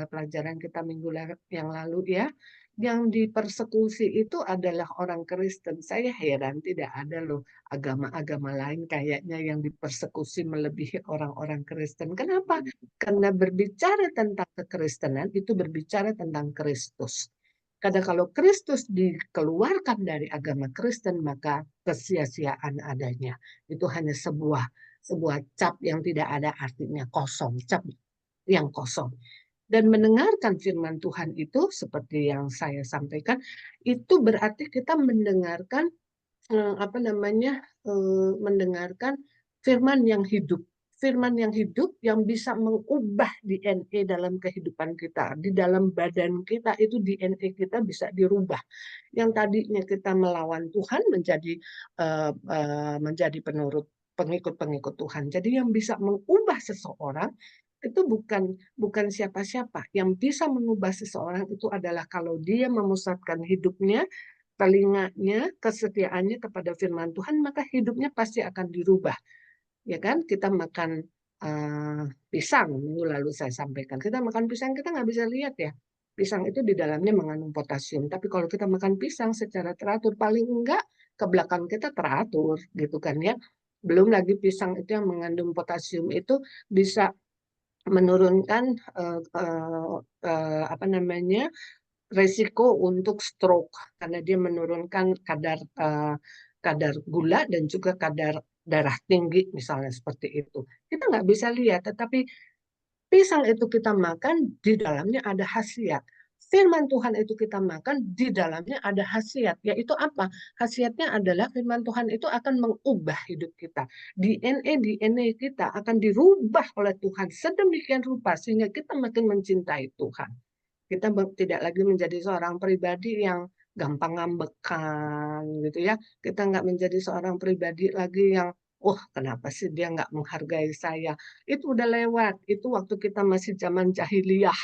pelajaran kita minggu yang lalu ya, yang dipersekusi itu adalah orang Kristen. Saya heran tidak ada loh agama-agama lain kayaknya yang dipersekusi melebihi orang-orang Kristen. Kenapa? Karena berbicara tentang kekristenan itu berbicara tentang Kristus. Karena kalau Kristus dikeluarkan dari agama Kristen, maka kesia-siaan adanya. Itu hanya sebuah cap yang tidak ada artinya, kosong, cap yang kosong. Dan mendengarkan firman Tuhan itu seperti yang saya sampaikan, itu berarti kita mendengarkan mendengarkan firman yang hidup. Firman yang hidup yang bisa mengubah DNA dalam kehidupan kita. Di dalam badan kita itu DNA kita bisa dirubah. Yang tadinya kita melawan Tuhan menjadi pengikut Tuhan. Jadi yang bisa mengubah seseorang itu bukan siapa-siapa. Yang bisa mengubah seseorang itu adalah kalau dia memusatkan hidupnya, telinganya, kesetiaannya kepada firman Tuhan, maka hidupnya pasti akan dirubah. Ya kan? Kita makan pisang, minggu lalu saya sampaikan. Kita makan pisang, kita nggak bisa lihat ya. Pisang itu di dalamnya mengandung potasium. Tapi kalau kita makan pisang secara teratur, paling enggak ke belakang kita teratur, gitu kan ya. Belum lagi pisang itu yang mengandung potasium itu bisa menurunkan resiko untuk stroke karena dia menurunkan kadar gula dan juga kadar darah tinggi misalnya seperti itu. Kita nggak bisa lihat, tetapi pisang itu kita makan di dalamnya ada khasiat. Firman Tuhan itu kita makan di dalamnya ada khasiat, yaitu apa? Khasiatnya adalah firman Tuhan itu akan mengubah hidup kita. DNA kita akan dirubah oleh Tuhan sedemikian rupa sehingga kita makin mencintai Tuhan. Kita tidak lagi menjadi seorang pribadi yang gampang ngambekan gitu ya. Kita nggak menjadi seorang pribadi lagi yang, oh kenapa sih dia nggak menghargai saya. Itu udah lewat, itu waktu kita masih zaman jahiliyah,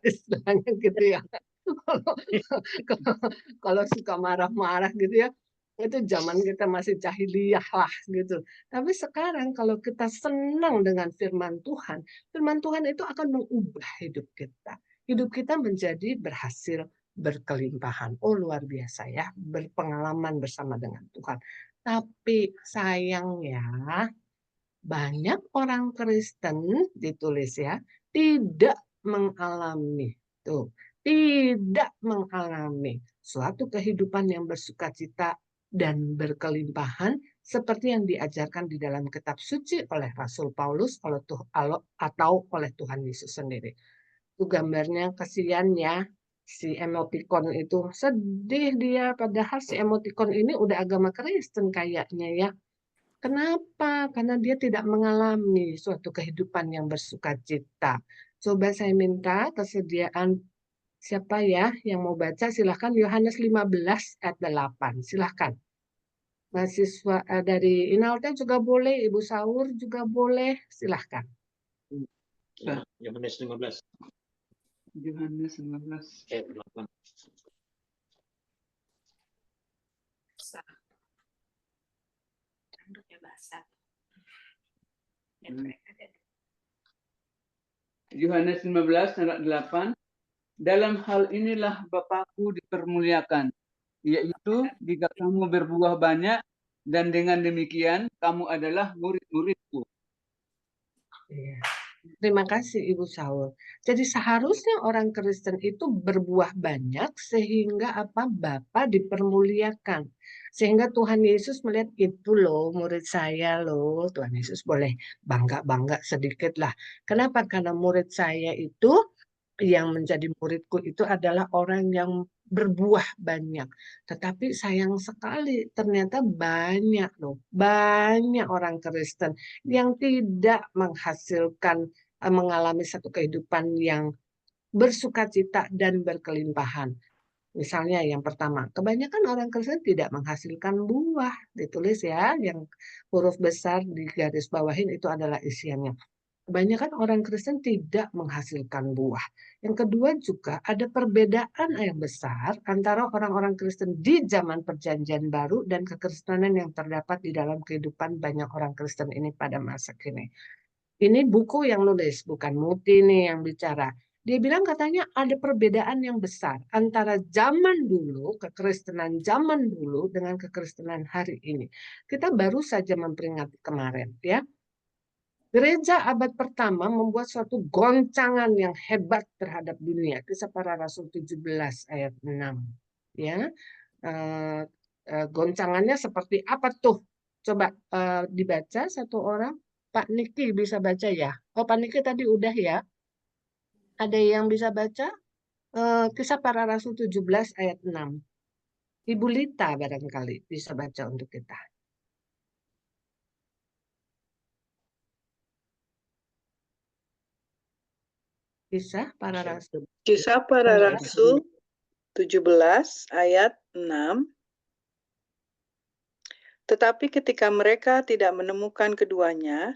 istilahnya gitu ya. Kalau kalau suka marah-marah gitu ya, itu zaman kita masih jahiliyah lah gitu. Tapi sekarang kalau kita senang dengan firman Tuhan itu akan mengubah hidup kita. Hidup kita menjadi berhasil berkelimpahan. Oh luar biasa ya, berpengalaman bersama dengan Tuhan. Tapi sayangnya banyak orang Kristen ditulis ya, tidak mengalami tuh, tidak mengalami suatu kehidupan yang bersukacita dan berkelimpahan seperti yang diajarkan di dalam kitab suci oleh Rasul Paulus atau oleh Tuhan Yesus sendiri. Itu gambarnya kasihan ya, si emoticon itu sedih dia, padahal si emoticon ini udah agama Kristen kayaknya ya. Kenapa? Karena dia tidak mengalami suatu kehidupan yang bersukacita. Coba saya minta kesediaan siapa ya yang mau baca, silahkan Yohanes 15 ayat 8. Silahkan. Mahasiswa dari Inalta juga boleh, Ibu Saur juga boleh, silahkan.
Yohanes 15
Yohanes 15.
ayat 8.
Yohanes 15 ayat 8. Dalam hal inilah Bapakku dipermuliakan, yaitu jika kamu berbuah banyak, dan dengan demikian kamu adalah murid-muridku.
Iya. Terima kasih Ibu Saul. Jadi seharusnya orang Kristen itu berbuah banyak sehingga apa? Bapa dipermuliakan. Sehingga Tuhan Yesus melihat itu loh murid saya loh. Tuhan Yesus boleh bangga-bangga sedikit lah. Kenapa? Karena murid saya itu yang menjadi muridku itu adalah orang yang berbuah banyak. Tetapi sayang sekali ternyata banyak loh, banyak orang Kristen yang tidak menghasilkan mengalami satu kehidupan yang bersukacita dan berkelimpahan. Misalnya yang pertama, kebanyakan orang Kristen tidak menghasilkan buah. Ditulis ya, yang huruf besar di garis bawahin itu adalah isiannya. Kebanyakan orang Kristen tidak menghasilkan buah. Yang kedua juga ada perbedaan yang besar antara orang-orang Kristen di zaman Perjanjian Baru dan kekristenan yang terdapat di dalam kehidupan banyak orang Kristen ini pada masa kini. Ini buku yang nulis, bukan Muti nih yang bicara. Dia bilang katanya ada perbedaan yang besar antara zaman dulu, kekristenan zaman dulu dengan kekristenan hari ini. Kita baru saja memperingati kemarin ya. Gereja abad pertama membuat suatu goncangan yang hebat terhadap dunia. Kisah Para Rasul 17 ayat 6. Ya, goncangannya seperti apa tuh? Coba dibaca satu orang. Pak Niki bisa baca ya? Oh, Pak Niki tadi udah ya. Ada yang bisa baca? Kisah Para Rasul 17 ayat 6. Ibu Lita barangkali bisa baca untuk kita. Kisah Para Rasul.
Kisah Para Rasul 17 ayat 6. Tetapi ketika mereka tidak menemukan keduanya,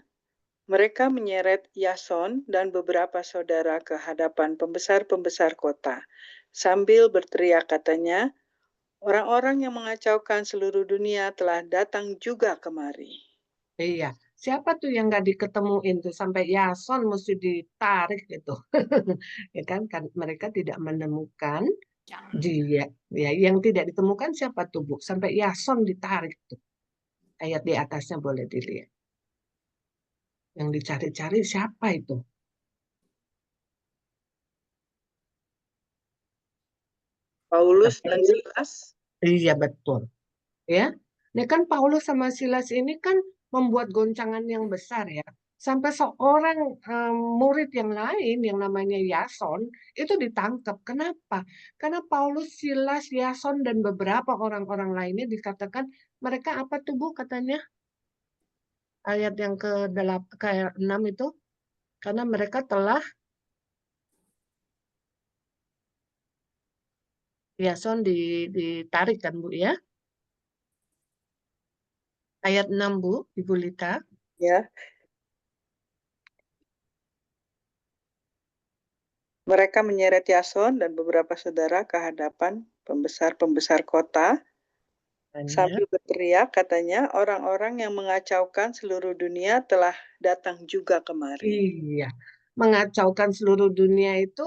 mereka menyeret Yason dan beberapa saudara ke hadapan pembesar-pembesar kota, sambil berteriak katanya, orang-orang yang mengacaukan seluruh dunia telah datang juga kemari.
Iya, siapa tuh yang nggak diketemuin tuh sampai Yason mesti ditarik gitu, ya kan? Mereka tidak menemukan dia, ya yang tidak ditemukan siapa tuh Bu? Sampai Yason ditarik tuh. Ayat di atasnya boleh dilihat. Yang dicari-cari siapa itu?
Paulus dan Silas.
Iya betul, ya. Ini kan Paulus sama Silas ini kan membuat goncangan yang besar ya. Sampai seorang murid yang lain yang namanya Yason itu ditangkap. Kenapa? Karena Paulus, Silas, Yason dan beberapa orang-orang lainnya dikatakan mereka apa tuh Bu katanya? Ayat yang ke-6 itu karena mereka telah Yason ditarik kan Bu ya? Ayat 6 Bu, Ibu Lita.
Ya, mereka menyeret Yason dan beberapa saudara ke hadapan pembesar-pembesar kota sambil berteriak, katanya, orang-orang yang mengacaukan seluruh dunia telah datang juga kemari.
Iya, mengacaukan seluruh dunia itu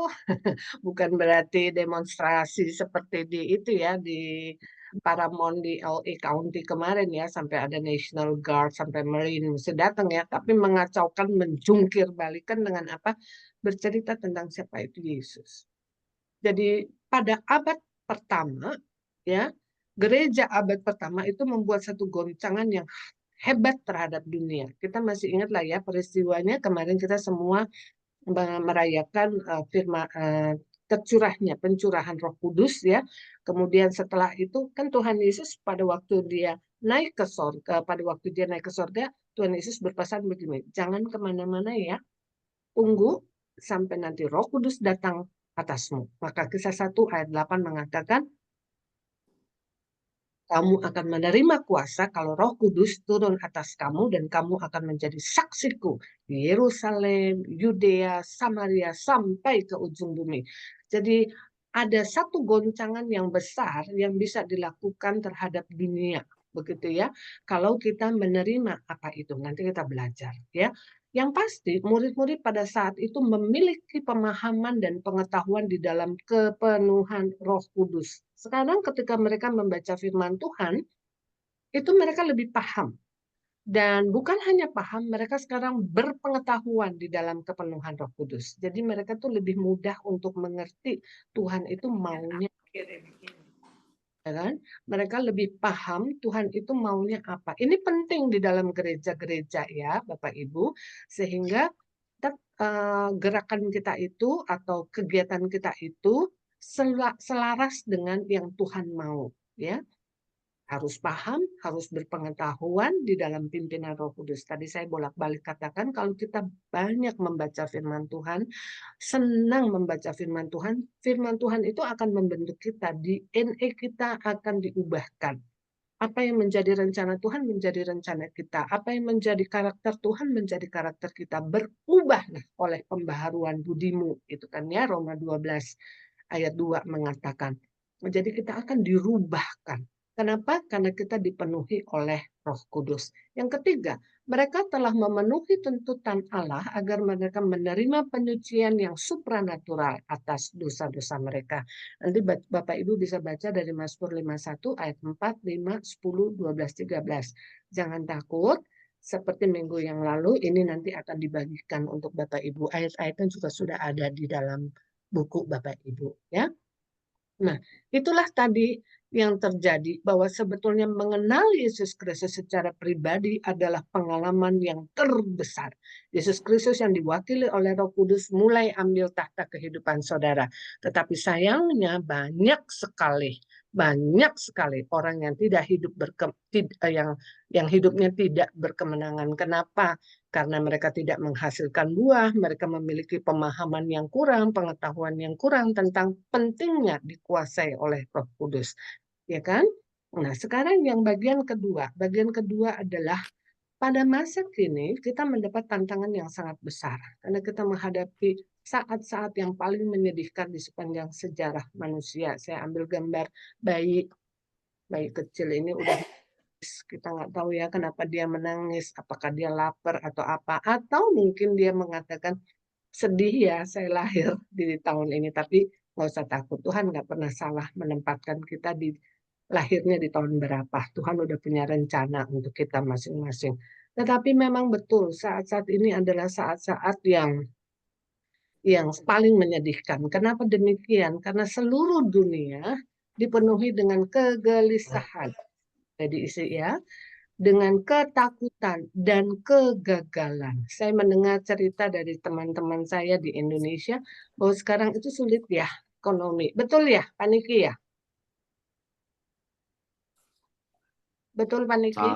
bukan berarti demonstrasi seperti di itu ya, di Paramount di LA County kemarin ya, sampai ada National Guard, sampai Marine mesti datang ya, tapi mengacaukan, menjungkir balikan dengan apa? Bercerita tentang siapa itu Yesus. Jadi pada abad pertama ya, gereja abad pertama itu membuat satu goncangan yang hebat terhadap dunia. Kita masih ingat lah ya peristiwanya kemarin kita semua merayakan pencurahan Roh Kudus ya. Kemudian setelah itu kan Tuhan Yesus pada waktu dia naik ke sorga, Tuhan Yesus berpesan begini, jangan kemana-mana ya, tunggu sampai nanti Roh Kudus datang atasmu. Maka Kisah 1 ayat 8 mengatakan, kamu akan menerima kuasa kalau Roh Kudus turun atas kamu dan kamu akan menjadi saksiku di Yerusalem, Yudea, Samaria sampai ke ujung bumi. Jadi ada satu goncangan yang besar yang bisa dilakukan terhadap dunia, begitu ya. Kalau kita menerima apa itu, nanti kita belajar ya. Yang pasti murid-murid pada saat itu memiliki pemahaman dan pengetahuan di dalam kepenuhan Roh Kudus. Sekarang ketika mereka membaca firman Tuhan, itu mereka lebih paham. Dan bukan hanya paham, mereka sekarang berpengetahuan di dalam kepenuhan Roh Kudus. Jadi mereka tuh lebih mudah untuk mengerti Tuhan itu maunya. Ya kan? Mereka lebih paham Tuhan itu maunya apa. Ini penting di dalam gereja-gereja ya, Bapak Ibu, sehingga gerakan kita itu atau kegiatan kita itu selaras dengan yang Tuhan mau, ya. Harus paham, harus berpengetahuan di dalam pimpinan Roh Kudus. Tadi saya bolak-balik katakan kalau kita banyak membaca firman Tuhan, senang membaca firman Tuhan itu akan membentuk kita, DNA kita akan diubahkan. Apa yang menjadi rencana Tuhan menjadi rencana kita. Apa yang menjadi karakter Tuhan menjadi karakter kita. Berubah oleh pembaharuan budimu. Itu kan ya Roma 12 ayat 2 mengatakan. Jadi kita akan dirubahkan. Kenapa? Karena kita dipenuhi oleh Roh Kudus. Yang ketiga, mereka telah memenuhi tuntutan Allah agar mereka menerima penyucian yang supranatural atas dosa-dosa mereka. Nanti Bapak Ibu bisa baca dari Mazmur 51 ayat 4, 5, 10, 12, 13. Jangan takut, seperti minggu yang lalu ini nanti akan dibagikan untuk Bapak Ibu. Ayat-ayatnya juga sudah ada di dalam buku Bapak Ibu ya. Nah, itulah tadi yang terjadi bahwa sebetulnya mengenal Yesus Kristus secara pribadi adalah pengalaman yang terbesar. Yesus Kristus yang diwakili oleh Roh Kudus mulai ambil tahta kehidupan saudara. Tetapi sayangnya banyak sekali orang yang tidak hidup yang hidupnya tidak berkemenangan. Kenapa? Karena mereka tidak menghasilkan buah, mereka memiliki pemahaman yang kurang, pengetahuan yang kurang tentang pentingnya dikuasai oleh Roh Kudus. Ya kan? Nah, sekarang yang bagian kedua adalah pada masa kini kita mendapat tantangan yang sangat besar karena kita menghadapi saat-saat yang paling menyedihkan di sepanjang sejarah manusia. Saya ambil gambar bayi kecil ini udah kita nggak tahu ya kenapa dia menangis, apakah dia lapar atau apa, atau mungkin dia mengatakan sedih ya saya lahir di tahun ini, tapi nggak usah takut, Tuhan nggak pernah salah menempatkan kita di lahirnya di tahun berapa. Tuhan udah punya rencana untuk kita masing-masing. Tetapi memang betul saat-saat ini adalah saat-saat yang paling menyedihkan. Kenapa demikian? Karena seluruh dunia dipenuhi dengan kegelisahan. Jadi isi ya, dengan ketakutan dan kegagalan. Saya mendengar cerita dari teman-teman saya di Indonesia bahwa sekarang itu sulit ya ekonomi. Betul ya, Pak Niki ya? Betul Pak Niki?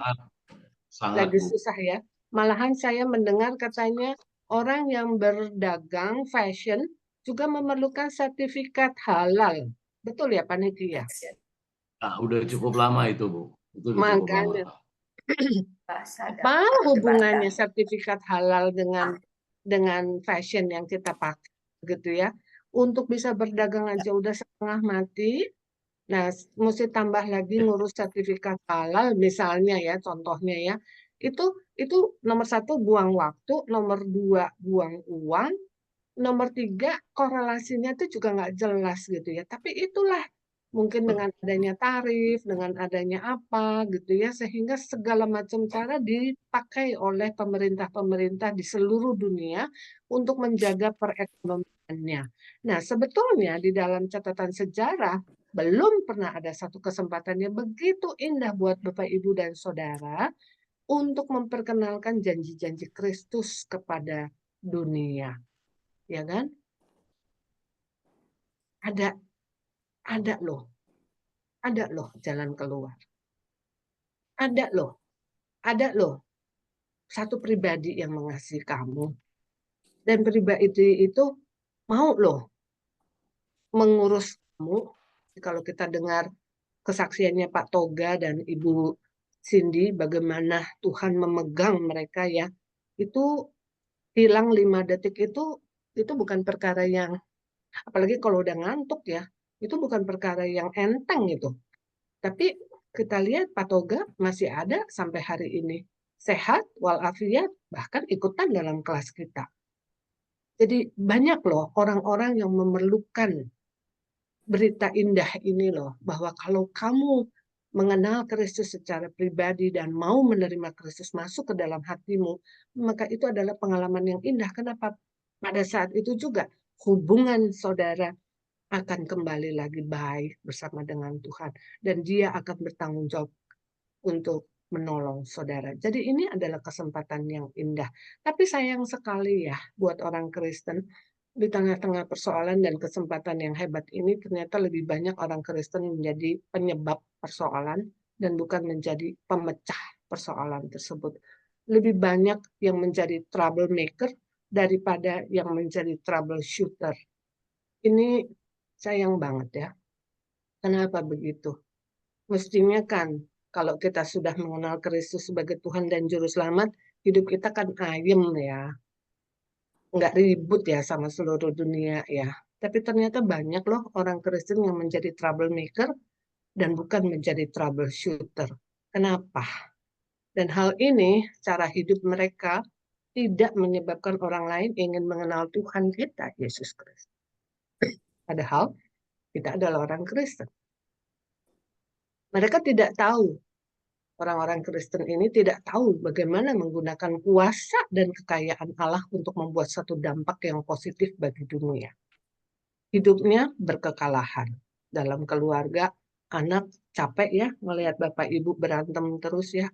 Sangat,
Lagi
Bu.
susah ya. Malahan saya mendengar katanya orang yang berdagang fashion juga memerlukan sertifikat halal Betul ya Pak Niki ya?
Ah, udah cukup lama itu, Bu. Itu udah cukup lama.
Makanya apa hubungannya sertifikat halal dengan fashion yang kita pakai gitu ya? Untuk bisa berdagang aja udah setengah mati. Nah, mesti tambah lagi ngurus sertifikat halal misalnya ya, contohnya ya. Itu nomor satu buang waktu, nomor dua buang uang, nomor tiga korelasinya itu juga nggak jelas gitu ya. Tapi itulah mungkin dengan adanya tarif, dengan adanya apa gitu ya, sehingga segala macam cara dipakai oleh pemerintah-pemerintah di seluruh dunia untuk menjaga perekonomiannya. Nah, sebetulnya di dalam catatan sejarah belum pernah ada satu kesempatan yang begitu indah buat Bapak, Ibu, dan Saudara untuk memperkenalkan janji-janji Kristus kepada dunia, ya kan? Ada ada loh, jalan keluar. Ada loh satu pribadi yang mengasihi kamu. Dan pribadi itu mau loh mengurus kamu. Kalau kita dengar kesaksiannya Pak Toga dan Ibu Cindy, bagaimana Tuhan memegang mereka ya. Itu hilang 5 detik itu bukan perkara yang, apalagi kalau udah ngantuk ya, itu bukan perkara yang enteng itu. Tapi kita lihat Pak Toga masih ada sampai hari ini. Sehat, walafiat, bahkan ikutan dalam kelas kita. Jadi banyak loh orang-orang yang memerlukan berita indah ini loh. Bahwa kalau kamu mengenal Kristus secara pribadi dan mau menerima Kristus masuk ke dalam hatimu, maka itu adalah pengalaman yang indah. Kenapa? Pada saat itu juga hubungan saudara akan kembali lagi baik bersama dengan Tuhan. Dan dia akan bertanggung jawab untuk menolong saudara. Jadi ini adalah kesempatan yang indah. Tapi sayang sekali ya buat orang Kristen, di tengah-tengah persoalan dan kesempatan yang hebat ini ternyata lebih banyak orang Kristen menjadi penyebab persoalan dan bukan menjadi pemecah persoalan tersebut. Lebih banyak yang menjadi troublemaker daripada yang menjadi troubleshooter. Ini sayang banget ya. Kenapa begitu? Mestinya kan kalau kita sudah mengenal Kristus sebagai Tuhan dan Juru Selamat, hidup kita kan ayem ya. Nggak ribut ya sama seluruh dunia ya. Tapi ternyata banyak loh orang Kristen yang menjadi troublemaker dan bukan menjadi troubleshooter. Kenapa? Dan hal ini, cara hidup mereka tidak menyebabkan orang lain ingin mengenal Tuhan kita, Yesus Kristus. Padahal kita adalah orang Kristen. Mereka tidak tahu, orang-orang Kristen ini tidak tahu bagaimana menggunakan kuasa dan kekayaan Allah untuk membuat satu dampak yang positif bagi dunia. Hidupnya berkekalahan. Dalam keluarga, anak capek ya melihat bapak ibu berantem terus ya.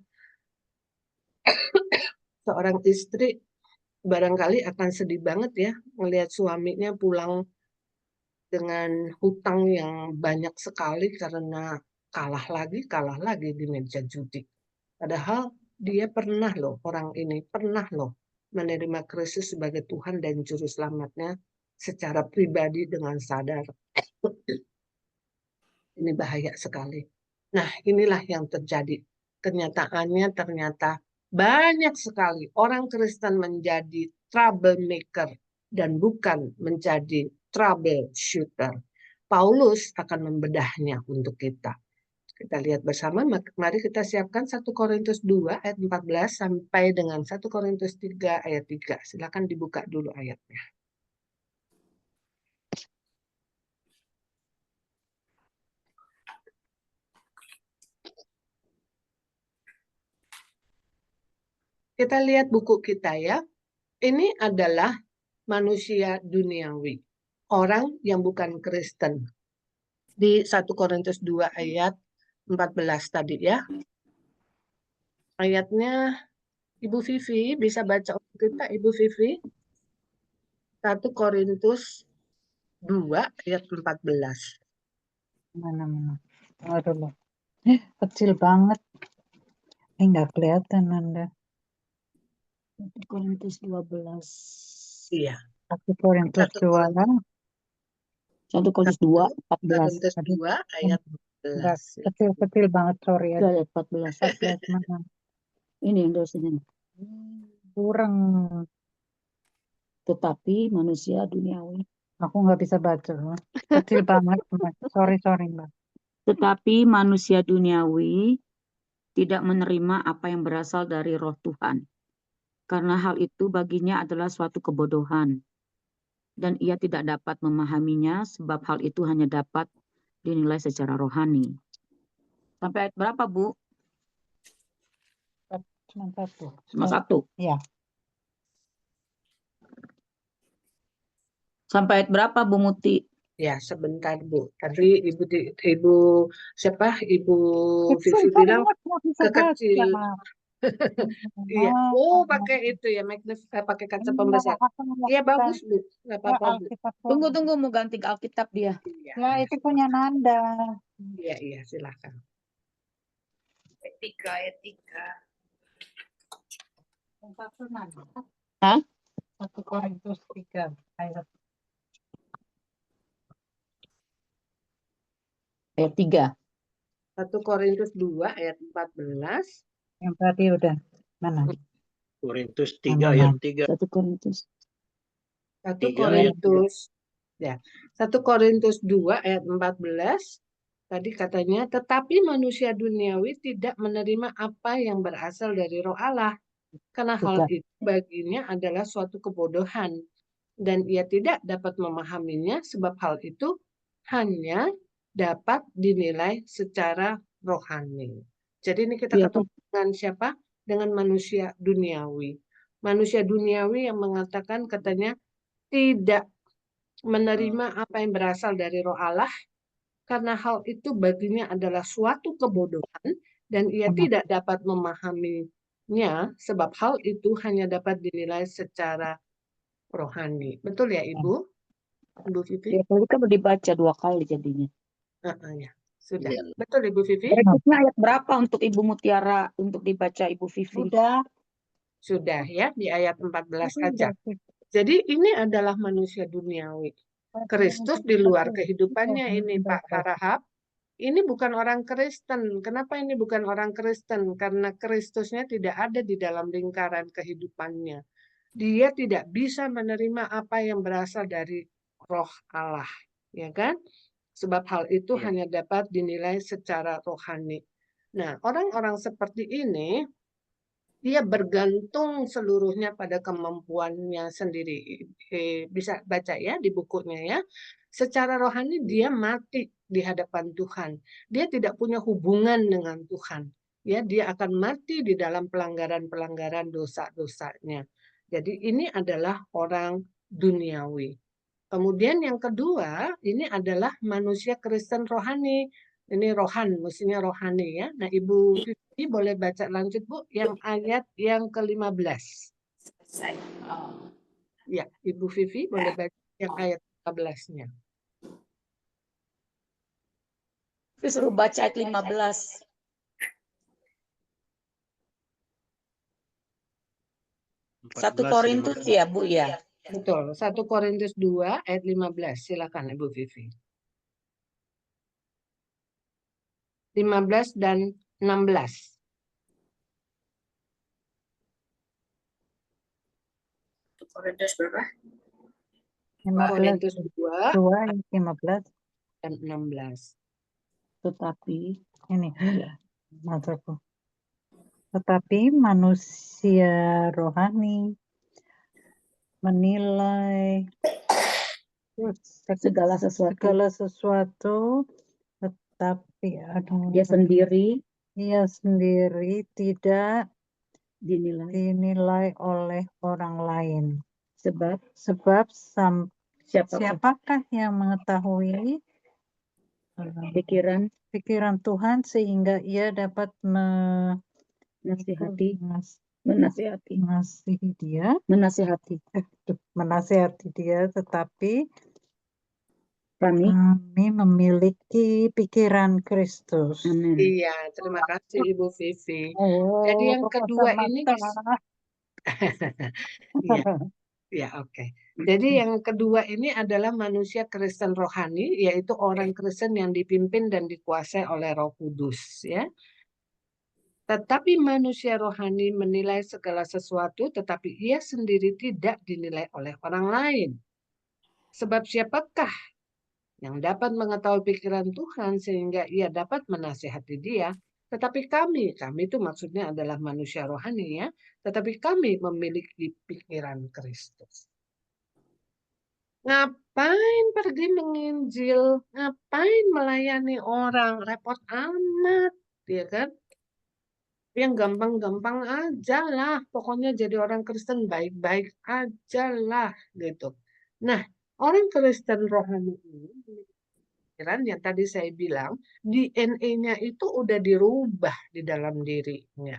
Seorang istri barangkali akan sedih banget ya melihat suaminya pulang dengan hutang yang banyak sekali karena kalah lagi di meja judi. Padahal dia pernah loh, orang ini pernah loh menerima Kristus sebagai Tuhan dan Juru Selamatnya secara pribadi dengan sadar. Ini bahaya sekali. Nah, inilah yang terjadi. Kenyataannya ternyata banyak sekali orang Kristen menjadi troublemaker dan bukan menjadi troubleshooter. Paulus akan membedahnya untuk kita. Kita lihat bersama, mari kita siapkan 1 Korintus 2 ayat 14 sampai dengan 1 Korintus 3 ayat 3. Silakan dibuka dulu ayatnya. Kita lihat buku kita ya. Ini adalah manusia duniawi. Orang yang bukan Kristen. Di 1 Korintus 2 ayat 14 tadi ya. Ayatnya Ibu Vivi bisa baca untuk kita Ibu Vivi. 1 Korintus 2 ayat 14.
Mana. Aduh, kecil banget. Nggak kelihatan Anda. 1 Korintus 12.
Iya.
1 Korintus 2.
1 Korintus 2, 14.
Korintus 2 ayat 14.
Kecil-kecil banget, sorry ya.
Itu ayat 14.
14 mana?
Ini yang dosennya.
Kurang.
Tetapi manusia duniawi.
Aku nggak bisa baca. Kecil banget. Sorry, Mbak.
Tetapi manusia duniawi tidak menerima apa yang berasal dari roh Tuhan. Karena hal itu baginya adalah suatu kebodohan. Dan ia tidak dapat memahaminya sebab hal itu hanya dapat dinilai secara rohani. Sampai ayat berapa, Bu?
Cuma satu.
Cuma 1.
Ya.
Sampai ayat berapa, Bu Muti?
Ya, sebentar Bu. Tadi Ibu siapa? Ibu
Kecil
Vivi bilang
banget, nggak bisa
kekecil.
baca.
Iya. Oh, pakai itu ya, pakai kaca pembesar. Iya, bagus Bu. Nggak apa-apa Bu.
Tunggu, mau ganti Alkitab dia.
Iya,
Ya, itu punya Nanda.
iya, silakan. Ayat 3.
Satu Nanda.
Hah?
1 Korintus 3 ayat
Ayat 3.
1 Korintus 2 ayat 14.
yang tadi udah mana?
Korintus 3 ayat 3.
1 Korintus.
1
3 ayat 3.
Korintus ya. 1 Korintus 2 ayat 14. Tadi katanya, tetapi manusia duniawi tidak menerima apa yang berasal dari Roh Allah, karena hal itu baginya adalah suatu kebodohan, dan ia tidak dapat memahaminya sebab hal itu hanya dapat dinilai secara rohani. Jadi ini kita ketemu dengan siapa? Dengan manusia duniawi. Manusia duniawi yang mengatakan katanya tidak menerima apa yang berasal dari Roh Allah, karena hal itu baginya adalah suatu kebodohan dan ia tidak dapat memahaminya sebab hal itu hanya dapat dinilai secara rohani. Betul ya Ibu? Ibu Vivi?
Ya, tadi kan dibaca 2 kali jadinya.
Ya, sudah. Betul Ibu Vivi?
Berikutnya ayat berapa untuk Ibu Mutiara untuk dibaca Ibu Vivi?
Sudah ya, di ayat 14 aja. Jadi ini adalah manusia duniawi. Kristus di luar kehidupannya ini Pak Harahap. Ini bukan orang Kristen. Kenapa ini bukan orang Kristen? Karena Kristusnya tidak ada di dalam lingkaran kehidupannya. Dia tidak bisa menerima apa yang berasal dari Roh Allah, ya kan? Sebab hal itu hanya dapat dinilai secara rohani. Nah, orang-orang seperti ini dia bergantung seluruhnya pada kemampuannya sendiri. Bisa baca ya di bukunya ya. Secara rohani dia mati di hadapan Tuhan. Dia tidak punya hubungan dengan Tuhan. Ya, dia akan mati di dalam pelanggaran-pelanggaran dosa-dosanya. Jadi ini adalah orang duniawi. Kemudian yang kedua, ini adalah manusia Kristen rohani. Ini rohan, mestinya rohani ya. Nah, Ibu Vivi boleh baca lanjut Bu, yang ayat yang ke-15. Ya, Ibu Vivi boleh baca yang ayat 15-nya.
Suruh baca ayat 15. Satu Korintus ya Bu ya.
Betul, 1 Korintus 2 ayat 15. Silakan Ibu Vivi. 15 dan 16.
Korintus berapa?
15 2
ayat 15
dan 16.
Tetapi
ini maksudku. Tetapi manusia rohani menilai
segala
sesuatu, tetapi
dia sendiri
tidak
dinilai
oleh orang lain.
sebab
siapakah yang mengetahui pikiran Tuhan sehingga ia dapat menasihati dia, tetapi kami memiliki pikiran Kristus.
Iya, terima kasih Ibu Vivi. Jadi yang kedua ini ya, oke. Jadi yang kedua ini adalah manusia Kristen rohani, yaitu orang Kristen yang dipimpin dan dikuasai oleh Roh Kudus, ya. Tetapi manusia rohani menilai segala sesuatu, tetapi ia sendiri tidak dinilai oleh orang lain. Sebab siapakah yang dapat mengetahui pikiran Tuhan sehingga ia dapat menasihati dia? Tetapi kami itu maksudnya adalah manusia rohani, ya. Tetapi kami memiliki pikiran Kristus. Ngapain pergi menginjil? Ngapain melayani orang? Repot amat, ya kan? Yang gampang-gampang aja lah. Pokoknya jadi orang Kristen baik-baik aja lah, gitu. Nah, orang Kristen rohani ini, pikiran yang tadi saya bilang, DNA-nya itu udah dirubah di dalam dirinya.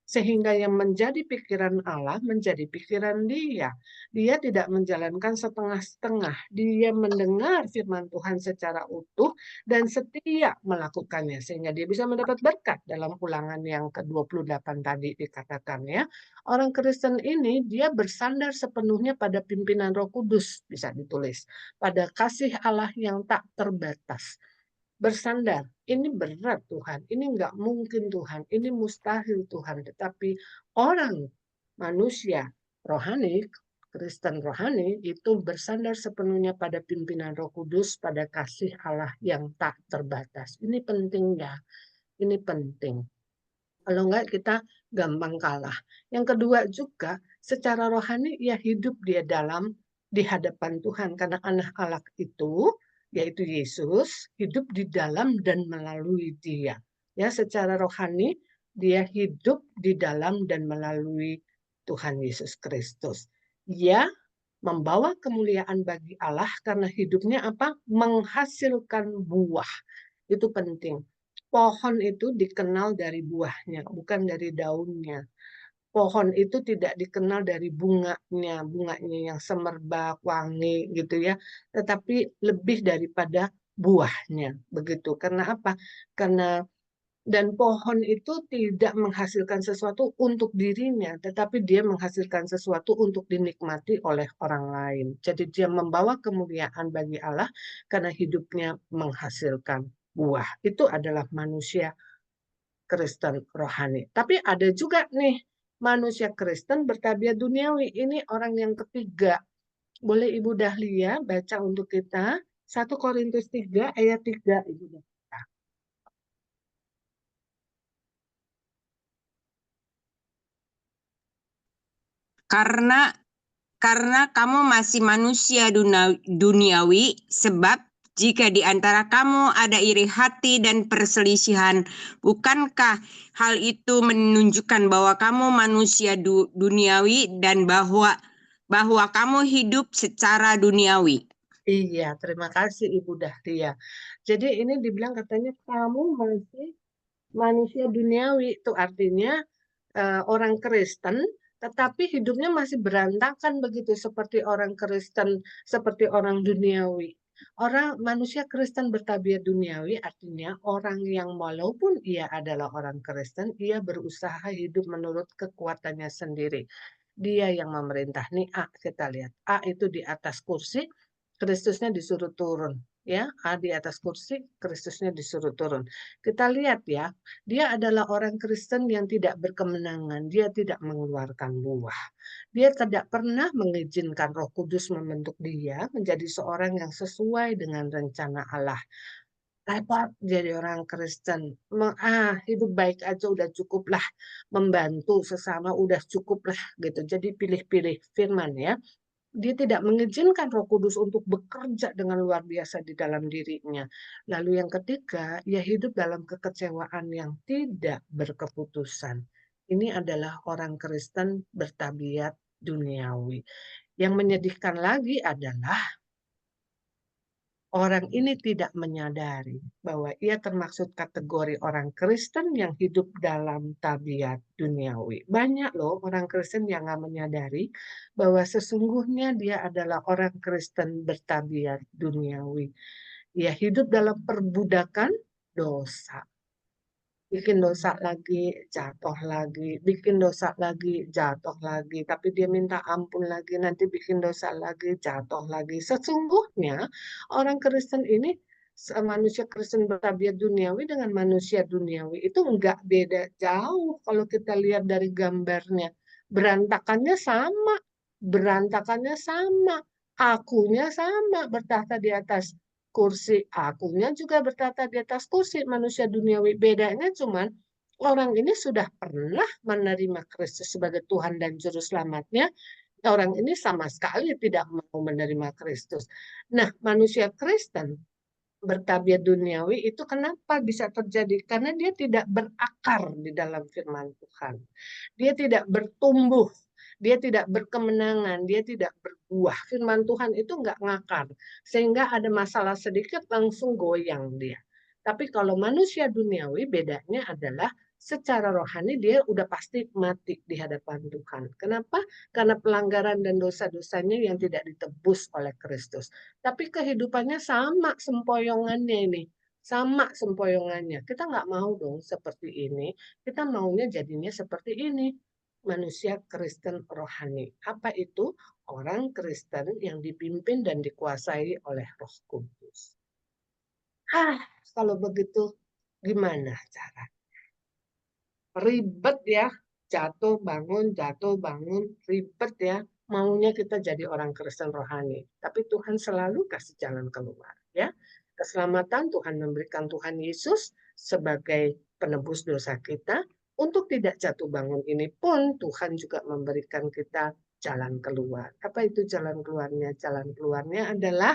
Sehingga yang menjadi pikiran Allah menjadi pikiran dia. Dia tidak menjalankan setengah-setengah. Dia mendengar firman Tuhan secara utuh dan setia melakukannya. Sehingga dia bisa mendapat berkat dalam ulangan yang ke-28 tadi dikatakan, ya. Orang Kristen ini dia bersandar sepenuhnya pada pimpinan Roh Kudus, bisa ditulis. Pada kasih Allah yang tak terbatas. Bersandar, ini berat Tuhan, ini nggak mungkin Tuhan, ini mustahil Tuhan. Tetapi orang manusia rohani, Kristen rohani itu bersandar sepenuhnya pada pimpinan Roh Kudus, pada kasih Allah yang tak terbatas. Ini penting ya, ini penting. Kalau enggak kita gampang kalah. Yang kedua juga, secara rohani ia hidup dia di hadapan Tuhan. Karena anak Allah itu, yaitu Yesus, hidup di dalam dan melalui dia. Ya, secara rohani dia hidup di dalam dan melalui Tuhan Yesus Kristus. Ia membawa kemuliaan bagi Allah karena hidupnya apa? Menghasilkan buah. Itu penting. Pohon itu dikenal dari buahnya, bukan dari daunnya. Pohon itu tidak dikenal dari bunganya yang semerbak, wangi gitu ya, tetapi lebih daripada buahnya, begitu. Karena apa? Dan pohon itu tidak menghasilkan sesuatu untuk dirinya, tetapi dia menghasilkan sesuatu untuk dinikmati oleh orang lain. Jadi dia membawa kemuliaan bagi Allah karena hidupnya menghasilkan buah. Itu adalah manusia Kristen rohani. Tapi ada juga nih manusia Kristen bertabiat duniawi. Ini orang yang ketiga. Boleh Ibu Dahlia baca untuk kita 1 Korintus 3 ayat 3, Ibu Dahlia.
Karena kamu masih manusia duniawi, sebab jika di antara kamu ada iri hati dan perselisihan, bukankah hal itu menunjukkan bahwa kamu manusia duniawi dan bahwa kamu hidup secara duniawi?
Iya, terima kasih Ibu Dahlia. Jadi ini dibilang katanya kamu masih manusia duniawi. Itu artinya orang Kristen tetapi hidupnya masih berantakan begitu seperti orang Kristen, seperti orang duniawi. Orang manusia Kristen bertabiat duniawi artinya orang yang walaupun ia adalah orang Kristen, ia berusaha hidup menurut kekuatannya sendiri. Dia yang memerintah. Nih A, kita lihat. A itu di atas kursi, Kristusnya disuruh turun. Ya, A di atas kursi, Kristusnya disuruh turun. Kita lihat ya, dia adalah orang Kristen yang tidak berkemenangan. Dia tidak mengeluarkan buah. Dia tidak pernah mengizinkan Roh Kudus membentuk dia menjadi seorang yang sesuai dengan rencana Allah. Repot jadi orang Kristen. Hidup baik aja udah cukup lah. Membantu sesama udah cukup lah gitu. Jadi pilih-pilih firman ya. Dia tidak mengizinkan Roh Kudus untuk bekerja dengan luar biasa di dalam dirinya. Lalu yang ketiga, ia hidup dalam kekecewaan yang tidak berkeputusan. Ini adalah orang Kristen bertabiat duniawi. Yang menyedihkan lagi adalah orang ini tidak menyadari bahwa ia termasuk kategori orang Kristen yang hidup dalam tabiat duniawi. Banyak loh orang Kristen yang nggak menyadari bahwa sesungguhnya dia adalah orang Kristen bertabiat duniawi. Ia hidup dalam perbudakan dosa. bikin dosa lagi, jatuh lagi, bikin dosa lagi, jatuh lagi, tapi dia minta ampun lagi, nanti bikin dosa lagi, jatuh lagi. Sesungguhnya orang Kristen ini, manusia Kristen bertabiat duniawi dengan manusia duniawi itu enggak beda jauh kalau kita lihat dari gambarnya. Berantakannya sama, berantakannya sama, akunya sama, bertahta di atas kursi, akunya juga bertata di atas kursi manusia duniawi. Bedanya cuman orang ini sudah pernah menerima Kristus sebagai Tuhan dan Juru Selamatnya. Orang ini sama sekali tidak mau menerima Kristus. Nah, manusia Kristen bertabiat duniawi itu kenapa bisa terjadi? Karena dia tidak berakar di dalam firman Tuhan. Dia tidak bertumbuh, dia tidak berkemenangan, dia tidak berbuah. Firman Tuhan itu nggak ngakar. Sehingga ada masalah sedikit langsung goyang dia. Tapi kalau manusia duniawi bedanya adalah secara rohani dia udah pasti mati di hadapan Tuhan. Kenapa? Karena pelanggaran dan dosa-dosanya yang tidak ditebus oleh Kristus. Tapi kehidupannya sama sempoyongannya ini. Sama sempoyongannya. Kita nggak mau dong seperti ini. Kita maunya jadinya seperti ini. Manusia Kristen rohani. Apa itu? Orang Kristen yang dipimpin dan dikuasai oleh Roh Kudus. Kalau begitu gimana cara? Ribet ya. Jatuh bangun, ribet ya. Maunya kita jadi orang Kristen rohani. Tapi Tuhan selalu kasih jalan keluar. Ya, keselamatan Tuhan memberikan Tuhan Yesus sebagai penebus dosa kita. Untuk tidak jatuh bangun ini pun Tuhan juga memberikan kita jalan keluar. Apa itu jalan keluarnya? Jalan keluarnya adalah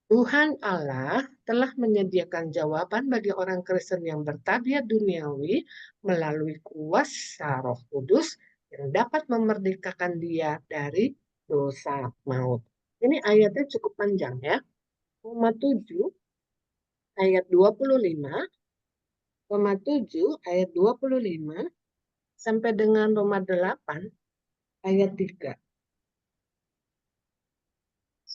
Tuhan Allah telah menyediakan jawaban bagi orang Kristen yang bertabiat duniawi melalui kuasa Roh Kudus yang dapat memerdekakan dia dari dosa maut. Ini ayatnya cukup panjang ya. Roma 7 ayat 25, Roma 7 ayat 25 sampai dengan Roma 8 ayat 3.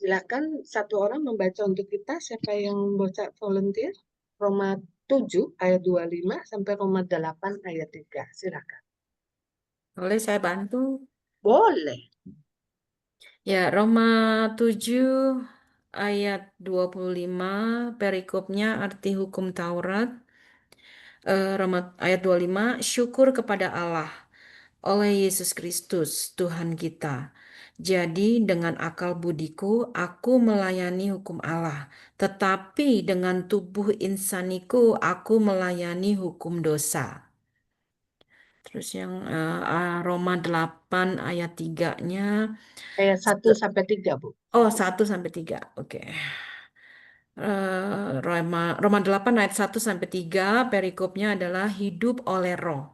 Silakan satu orang membaca untuk kita, siapa yang baca volunteer? Roma 7 ayat 25 sampai Roma 8 ayat 3. Silakan.
Boleh saya bantu?
Boleh.
Ya, Roma 7 ayat 25 perikopnya arti hukum Taurat. Roma ayat 25, syukur kepada Allah oleh Yesus Kristus Tuhan kita. Jadi dengan akal budiku aku melayani hukum Allah, tetapi dengan tubuh insaniku aku melayani hukum dosa. Terus yang Roma 8 ayat 3-nya.
Ayat 1 sampai 3, Bu.
Oh, 1 sampai 3. Oke. Roma 8 ayat 1 sampai 3 perikopnya adalah hidup oleh roh.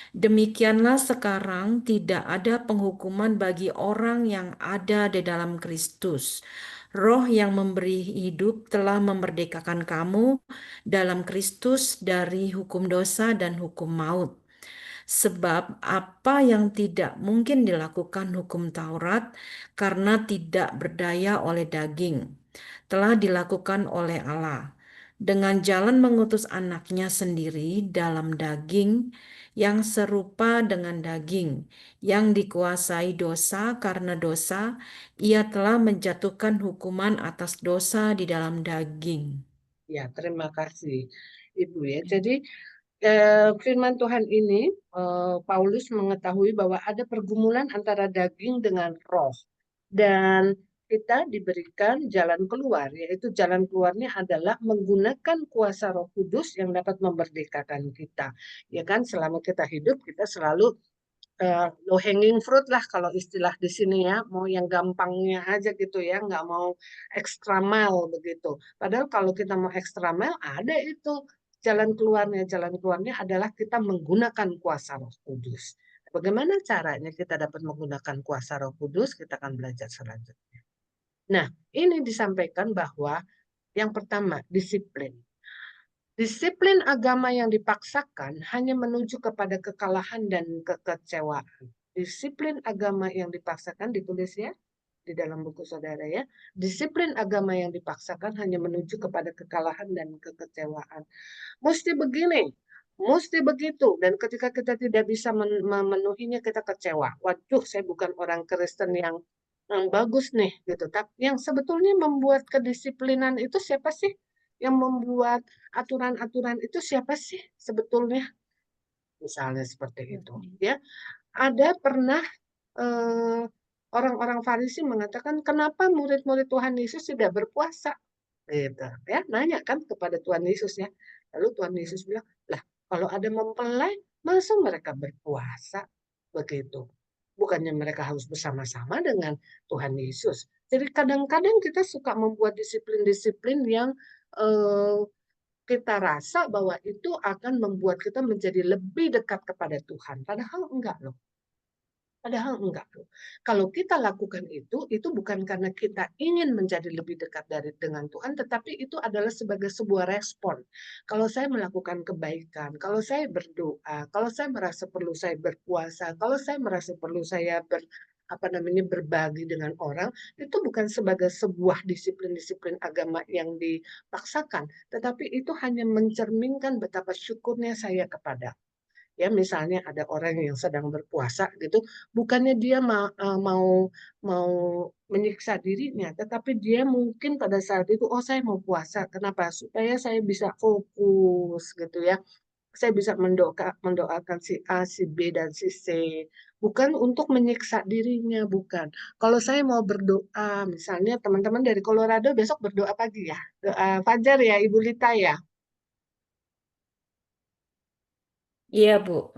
Demikianlah sekarang tidak ada penghukuman bagi orang yang ada di dalam Kristus. Roh yang memberi hidup telah memerdekakan kamu dalam Kristus dari hukum dosa dan hukum maut. Sebab apa yang tidak mungkin dilakukan hukum Taurat karena tidak berdaya oleh daging, telah dilakukan oleh Allah dengan jalan mengutus anaknya sendiri dalam daging yang serupa dengan daging, yang dikuasai dosa karena dosa, ia telah menjatuhkan hukuman atas dosa di dalam daging.
Ya, terima kasih Ibu ya. Jadi firman Tuhan ini, Paulus mengetahui bahwa ada pergumulan antara daging dengan roh. Dan kita diberikan jalan keluar, yaitu jalan keluarnya adalah menggunakan kuasa Roh Kudus yang dapat memerdekakan kita. Ya kan, selama kita hidup kita selalu low hanging fruit lah kalau istilah di sini ya, mau yang gampangnya aja gitu ya, nggak mau extra mile begitu. Padahal kalau kita mau extra mile ada itu jalan keluarnya. Jalan keluarnya adalah kita menggunakan kuasa Roh Kudus. Bagaimana caranya kita dapat menggunakan kuasa Roh Kudus? Kita akan belajar selanjutnya. Nah, ini disampaikan bahwa yang pertama, disiplin. Disiplin agama yang dipaksakan hanya menuju kepada kekalahan dan kekecewaan. Disiplin agama yang dipaksakan ditulis ya di dalam buku saudara ya. Disiplin agama yang dipaksakan hanya menuju kepada kekalahan dan kekecewaan. Mesti begini, Mesti begitu. Dan ketika kita tidak bisa memenuhinya, kita kecewa. Waduh, saya bukan orang Kristen yang bagus nih, gitu. Tapi yang sebetulnya membuat kedisiplinan itu siapa sih? Yang membuat aturan-aturan itu siapa sih sebetulnya? Misalnya seperti itu, ya. Ada pernah orang-orang Farisi mengatakan, kenapa murid-murid Tuhan Yesus tidak berpuasa? Gitu, ya, nanya kan kepada Tuhan Yesus ya. Lalu Tuhan Yesus bilang, lah kalau ada mempelai, masa mereka berpuasa? Begitu. Bukannya mereka harus bersama-sama dengan Tuhan Yesus. Jadi kadang-kadang kita suka membuat disiplin-disiplin yang kita rasa bahwa itu akan membuat kita menjadi lebih dekat kepada Tuhan. Padahal enggak loh. Padahal enggak loh. Kalau kita lakukan itu bukan karena kita ingin menjadi lebih dekat dengan Tuhan, tetapi itu adalah sebagai sebuah respon. Kalau saya melakukan kebaikan, kalau saya berdoa, kalau saya merasa perlu saya berpuasa, kalau saya merasa perlu saya berbagi dengan orang, itu bukan sebagai sebuah disiplin-disiplin agama yang dipaksakan, tetapi itu hanya mencerminkan betapa syukurnya saya kepada. Ya, misalnya ada orang yang sedang berpuasa gitu, bukannya dia mau menyiksa dirinya, tetapi dia mungkin pada saat itu, oh saya mau puasa, kenapa? Supaya saya bisa fokus gitu ya. Saya bisa mendoakan si A, si B, dan si C. Bukan untuk menyiksa dirinya, bukan. Kalau saya mau berdoa, misalnya teman-teman dari Colorado besok berdoa pagi ya, doa fajar ya, Ibu Lita ya.
Iya, Bu.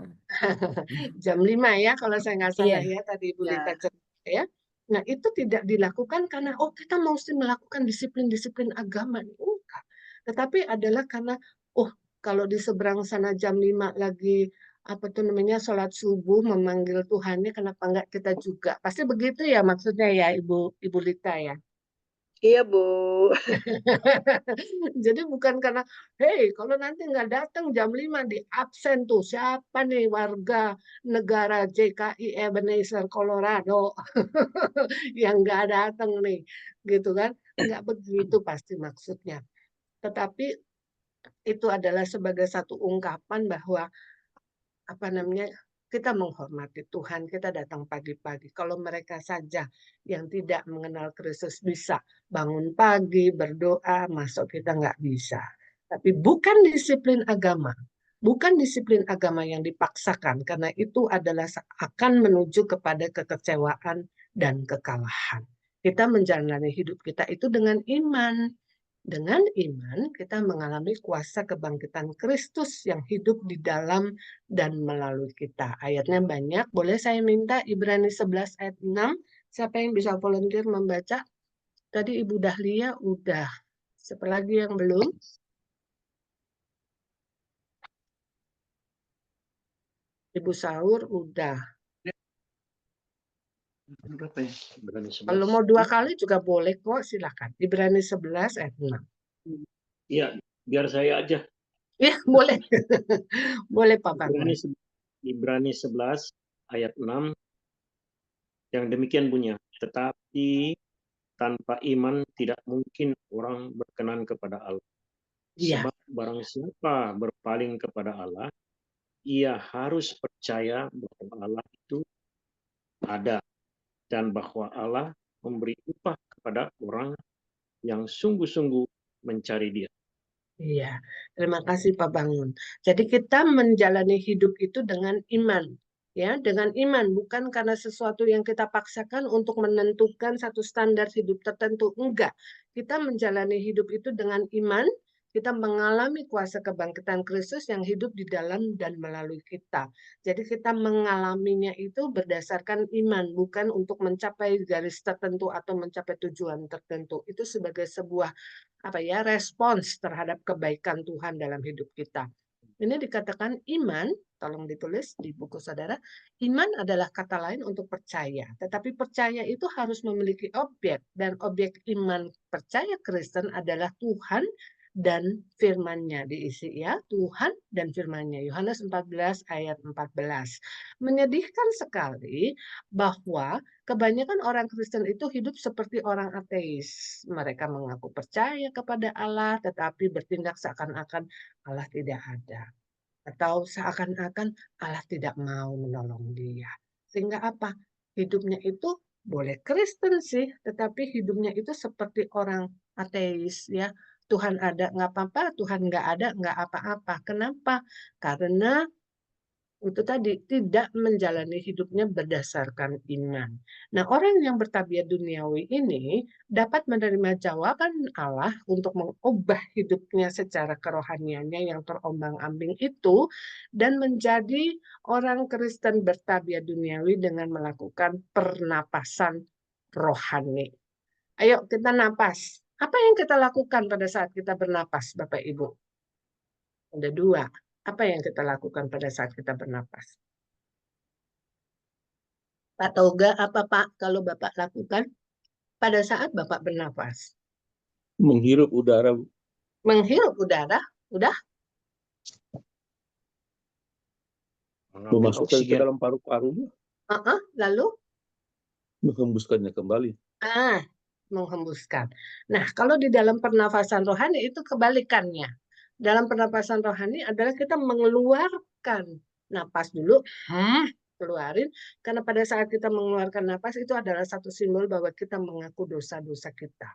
Jam 5 ya kalau saya nggak salah
Iya.
ya tadi Ibu Lita
Ya.
cerita ya. Nah itu tidak dilakukan karena oh kita mesti melakukan disiplin-disiplin agama. Enggak. Tetapi adalah karena oh kalau di seberang sana jam 5 lagi apa tuh namanya sholat subuh memanggil Tuhannya, kenapa enggak kita juga? Pasti begitu ya maksudnya ya Ibu Lita ya.
Iya, Bu.
Jadi bukan karena, hei kalau nanti nggak datang jam 5 di absen tuh, siapa nih warga negara JKI Ebenezer, Colorado yang nggak datang nih, gitu kan. Nggak begitu pasti maksudnya. Tetapi itu adalah sebagai satu ungkapan bahwa apa namanya kita menghormati Tuhan, kita datang pagi-pagi. Kalau mereka saja yang tidak mengenal Kristus bisa bangun pagi, berdoa, masuk kita nggak bisa. Tapi bukan disiplin agama. Bukan disiplin agama yang dipaksakan, karena itu adalah akan menuju kepada kekecewaan dan kekalahan. Kita menjalani hidup kita itu dengan iman. Dengan iman, kita mengalami kuasa kebangkitan Kristus yang hidup di dalam dan melalui kita. Ayatnya banyak, boleh saya minta Ibrani 11 ayat 6, siapa yang bisa volunteer membaca? Tadi Ibu Dahlia udah, siapa lagi yang belum? Ibu Saur udah.
Berapa ya? Ibrani 11.
Kalau mau 2 kali juga boleh kok, silakan. Ibrani 11 ayat 6.
Iya, biar saya aja.
Ya, boleh. Boleh Pak Bangun.
Ibrani 11 ayat 6 yang demikian bunyinya. Tetapi tanpa iman tidak mungkin orang berkenan kepada Allah.
Iya.
Sebab barang siapa berpaling kepada Allah, ia harus percaya bahwa Allah itu ada dan bahwa Allah memberi upah kepada orang yang sungguh-sungguh mencari Dia.
Iya, terima kasih Pak Bangun. Jadi kita menjalani hidup itu dengan iman, ya, dengan iman, bukan karena sesuatu yang kita paksakan untuk menentukan satu standar hidup tertentu. Enggak, kita menjalani hidup itu dengan iman. Kita mengalami kuasa kebangkitan Kristus yang hidup di dalam dan melalui kita. Jadi kita mengalaminya itu berdasarkan iman, bukan untuk mencapai garis tertentu atau mencapai tujuan tertentu. Itu sebagai sebuah respons terhadap kebaikan Tuhan dalam hidup kita. Ini dikatakan iman, tolong ditulis di buku saudara, iman adalah kata lain untuk percaya. Tetapi percaya itu harus memiliki objek, dan objek iman percaya Kristen adalah Tuhan dan firman-Nya, diisi ya, Tuhan dan firman-Nya. Yohanes 14 ayat 14. Menyedihkan sekali bahwa kebanyakan orang Kristen itu hidup seperti orang ateis. Mereka mengaku percaya kepada Allah, tetapi bertindak seakan-akan Allah tidak ada. Atau seakan-akan Allah tidak mau menolong dia. Sehingga apa? Hidupnya itu boleh Kristen sih, tetapi hidupnya itu seperti orang ateis ya. Tuhan ada nggak apa-apa, Tuhan nggak ada nggak apa-apa. Kenapa? Karena itu tadi tidak menjalani hidupnya berdasarkan iman. Nah, orang yang bertabiat duniawi ini dapat menerima jawaban Allah untuk mengubah hidupnya secara kerohaniannya yang terombang-ambing itu dan menjadi orang Kristen bertabiat duniawi dengan melakukan pernapasan rohani. Ayo kita napas. Apa yang kita lakukan pada saat kita bernapas, Bapak Ibu? Ada dua. Apa yang kita lakukan pada saat kita bernapas? Pak Toga, apa Pak kalau Bapak lakukan pada saat Bapak bernapas?
Menghirup udara.
Menghirup udara, udah?
Mengambil
Memasukkan ke
oksigen.
dalam paru-parunya,
Lalu?
menghembuskannya kembali.
Menghembuskan. Nah, kalau di dalam pernafasan rohani itu kebalikannya. Dalam pernapasan rohani adalah kita mengeluarkan napas dulu, keluarin, karena pada saat kita mengeluarkan napas itu adalah satu simbol bahwa kita mengaku dosa-dosa kita.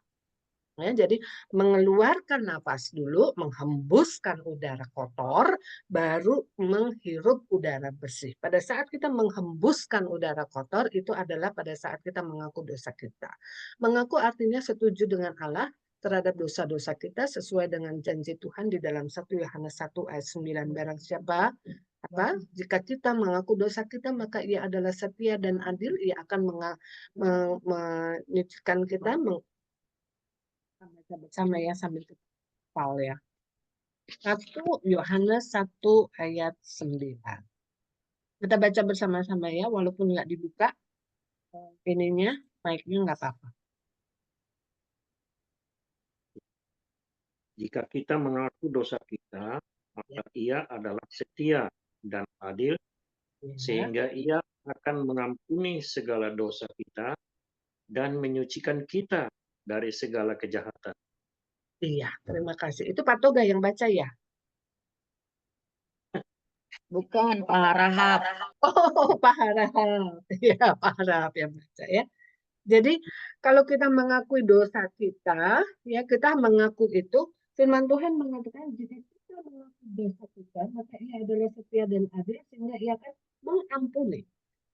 Ya, jadi mengeluarkan napas dulu, menghembuskan udara kotor, baru menghirup udara bersih. Pada saat kita menghembuskan udara kotor, itu adalah pada saat kita mengaku dosa kita. Mengaku artinya setuju dengan Allah terhadap dosa-dosa kita sesuai dengan janji Tuhan di dalam 1 Yohanes 1 ayat 9. Barang siapa jika kita mengaku dosa kita, maka ia adalah setia dan adil, ia akan menyucikan kita, baca bersama ya sambil kepal ya. 1 Yohanes 1 ayat 9. Kita baca bersama-sama ya, walaupun nggak dibuka ininya, mic-nya nggak apa-apa.
Jika kita mengaku dosa kita, maka ia adalah setia dan adil, sehingga ia akan mengampuni segala dosa kita dan menyucikan kita dari segala kejahatan.
Iya, terima kasih. Itu Pak Toga yang baca ya?
Bukan, Pak Rahab.
Oh, Pak Harahap. Ya, Pak Harahap yang baca ya. Jadi kalau kita mengakui dosa kita, ya kita mengaku itu, firman Tuhan mengatakan jika kita mengaku dosa kita, maka ia adalah setia dan adil sehingga ia akan mengampuni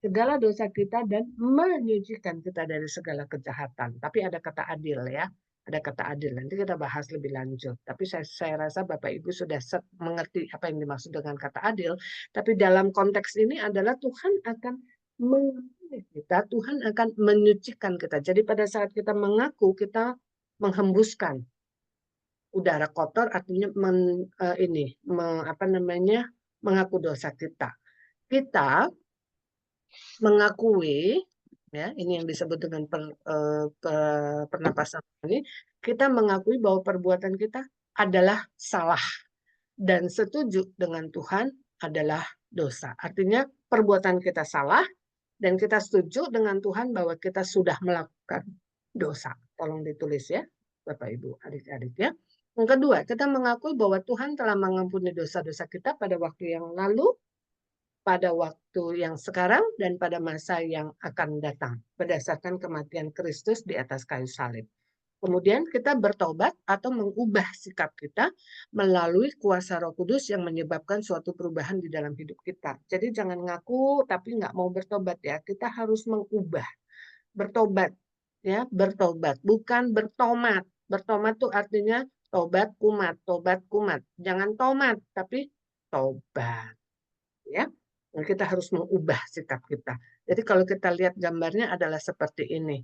segala dosa kita dan menyucikan kita dari segala kejahatan. Tapi ada kata adil ya. Ada kata adil, nanti kita bahas lebih lanjut. Tapi saya rasa Bapak Ibu sudah mengerti apa yang dimaksud dengan kata adil. Tapi dalam konteks ini adalah Tuhan akan mengampuni kita, Tuhan akan menyucikan kita. Jadi pada saat kita mengaku, kita menghembuskan udara kotor, artinya mengaku dosa kita. Kita mengakui, ya ini yang disebut dengan pernapasan ini, kita mengakui bahwa perbuatan kita adalah salah dan setuju dengan Tuhan adalah dosa. Artinya perbuatan kita salah dan kita setuju dengan Tuhan bahwa kita sudah melakukan dosa. Tolong ditulis ya, Bapak Ibu, adik-adik ya. Yang kedua, kita mengakui bahwa Tuhan telah mengampuni dosa-dosa kita pada waktu yang lalu, pada waktu yang sekarang, dan pada masa yang akan datang berdasarkan kematian Kristus di atas kayu salib. Kemudian kita bertobat atau mengubah sikap kita melalui kuasa Roh Kudus yang menyebabkan suatu perubahan di dalam hidup kita. Jadi jangan ngaku tapi nggak mau bertobat ya. Kita harus mengubah. Bertobat ya, bertobat bukan bertomat. Bertomat itu artinya tobat kumat, tobat kumat. Jangan tomat tapi tobat. Ya. Nah, kita harus mengubah sikap kita. Jadi kalau kita lihat gambarnya adalah seperti ini.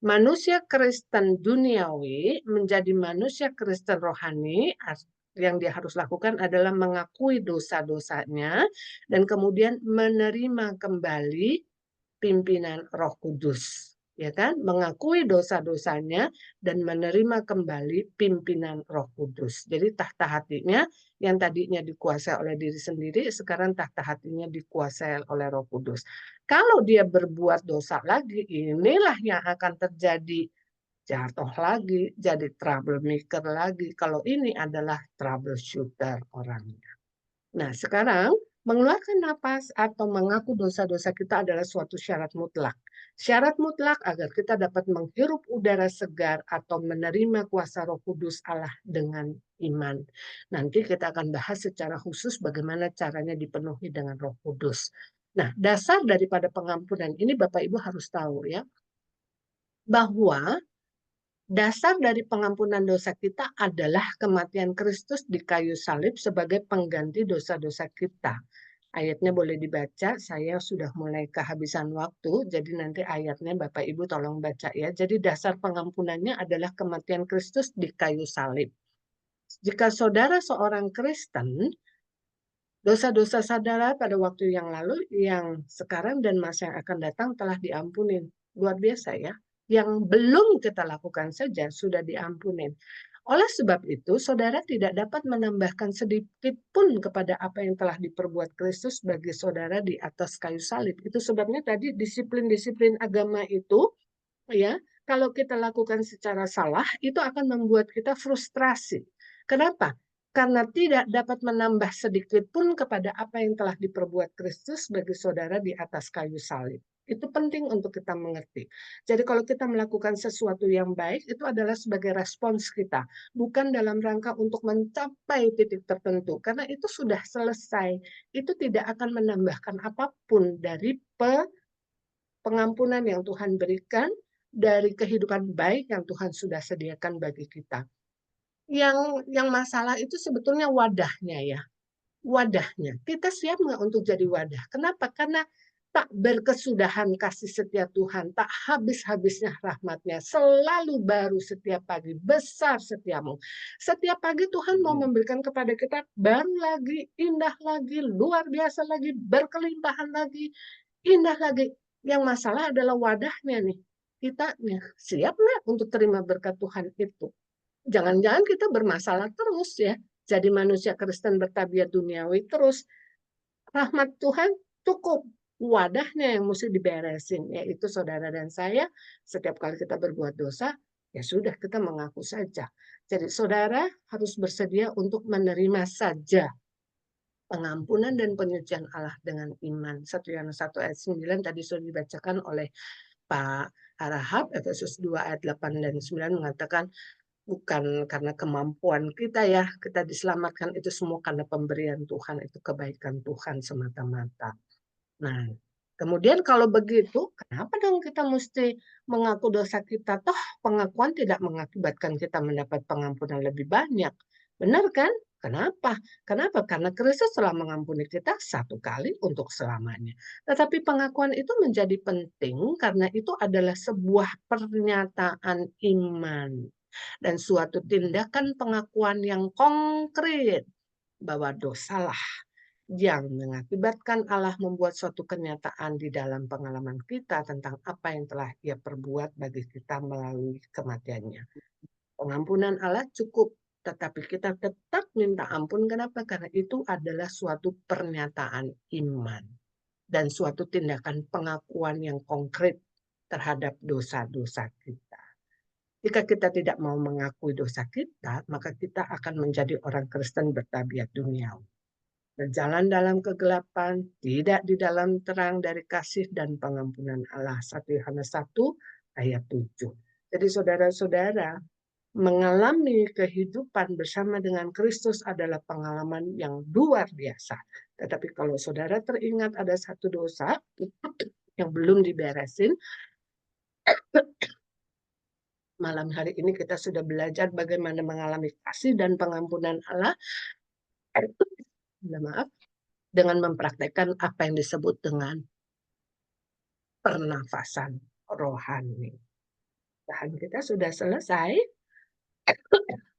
Manusia Kristen duniawi menjadi manusia Kristen rohani, yang dia harus lakukan adalah mengakui dosa-dosanya dan kemudian menerima kembali pimpinan Roh Kudus. Ya kan? Mengakui dosa-dosanya dan menerima kembali pimpinan Roh Kudus. Jadi tahta hatinya yang tadinya dikuasai oleh diri sendiri, sekarang tahta hatinya dikuasai oleh Roh Kudus. Kalau dia berbuat dosa lagi, inilah yang akan terjadi. Jatuh lagi, jadi troublemaker lagi. Kalau ini adalah troubleshooter orangnya. Nah, sekarang mengeluarkan napas atau mengaku dosa-dosa kita adalah suatu syarat mutlak. Syarat mutlak agar kita dapat menghirup udara segar atau menerima kuasa Roh Kudus Allah dengan iman. Nanti kita akan bahas secara khusus bagaimana caranya dipenuhi dengan Roh Kudus. Nah, dasar daripada pengampunan ini Bapak Ibu harus tahu ya, bahwa dasar dari pengampunan dosa kita adalah kematian Kristus di kayu salib sebagai pengganti dosa-dosa kita. Ayatnya boleh dibaca, saya sudah mulai kehabisan waktu, jadi nanti ayatnya Bapak Ibu tolong baca ya. Jadi dasar pengampunannya adalah kematian Kristus di kayu salib. Jika saudara seorang Kristen, dosa-dosa saudara pada waktu yang lalu, yang sekarang dan masa yang akan datang telah diampuni. Luar biasa ya. Yang belum kita lakukan saja sudah diampuni. Oleh sebab itu, saudara tidak dapat menambahkan sedikit pun kepada apa yang telah diperbuat Kristus bagi saudara di atas kayu salib. Itu sebabnya tadi disiplin-disiplin agama itu, ya, kalau kita lakukan secara salah, itu akan membuat kita frustrasi. Kenapa? Karena tidak dapat menambah sedikit pun kepada apa yang telah diperbuat Kristus bagi saudara di atas kayu salib. Itu penting untuk kita mengerti. Jadi kalau kita melakukan sesuatu yang baik, itu adalah sebagai respons kita. Bukan dalam rangka untuk mencapai titik tertentu. Karena itu sudah selesai. Itu tidak akan menambahkan apapun dari pengampunan yang Tuhan berikan, dari kehidupan baik yang Tuhan sudah sediakan bagi kita. Yang masalah itu sebetulnya wadahnya ya. Wadahnya. Kita siap nggak untuk jadi wadah? Kenapa? Karena tak berkesudahan kasih setia Tuhan, tak habis-habisnya rahmatnya, selalu baru setiap pagi, besar setiamu. Setiap pagi Tuhan mau memberikan kepada kita baru lagi, indah lagi, luar biasa lagi, berkelimpahan lagi, indah lagi. Yang masalah adalah wadahnya nih. Kita siap nggak untuk terima berkat Tuhan itu? Jangan-jangan kita bermasalah terus ya. Jadi manusia Kristen bertabiat duniawi terus. Rahmat Tuhan cukup. Wadahnya yang mesti diberesin, yaitu saudara dan saya. Setiap kali kita berbuat dosa, ya sudah kita mengaku saja. Jadi saudara harus bersedia untuk menerima saja pengampunan dan penyucian Allah dengan iman. 1 Yohanes 1 ayat 9 tadi sudah dibacakan oleh Pak Arahab. Efesus 2 ayat 8 dan 9 mengatakan, bukan karena kemampuan kita ya, kita diselamatkan, itu semua karena pemberian Tuhan, itu kebaikan Tuhan semata-mata. Nah, kemudian kalau begitu, kenapa dong kita mesti mengaku dosa kita? Toh pengakuan tidak mengakibatkan kita mendapat pengampunan lebih banyak. Benar kan? Kenapa? Kenapa? Karena Kristus telah mengampuni kita satu kali untuk selamanya. Tetapi pengakuan itu menjadi penting karena itu adalah sebuah pernyataan iman. Dan suatu tindakan pengakuan yang konkret bahwa dosalah yang mengakibatkan Allah membuat suatu kenyataan di dalam pengalaman kita tentang apa yang telah Ia perbuat bagi kita melalui kematiannya. Pengampunan Allah cukup, tetapi kita tetap minta ampun. Kenapa? Karena itu adalah suatu pernyataan iman dan suatu tindakan pengakuan yang konkret terhadap dosa-dosa kita. Jika kita tidak mau mengakui dosa kita, maka kita akan menjadi orang Kristen bertabiat duniawi. Berjalan dalam kegelapan, tidak di dalam terang dari kasih dan pengampunan Allah. 1 Yohanes 1 ayat 7. Jadi saudara-saudara, mengalami kehidupan bersama dengan Kristus adalah pengalaman yang luar biasa. Tetapi kalau saudara teringat ada satu dosa yang belum diberesin, malam hari ini kita sudah belajar bagaimana mengalami kasih dan pengampunan Allah. Maaf, dengan mempraktekkan apa yang disebut dengan pernafasan rohani. Tahan kita sudah selesai.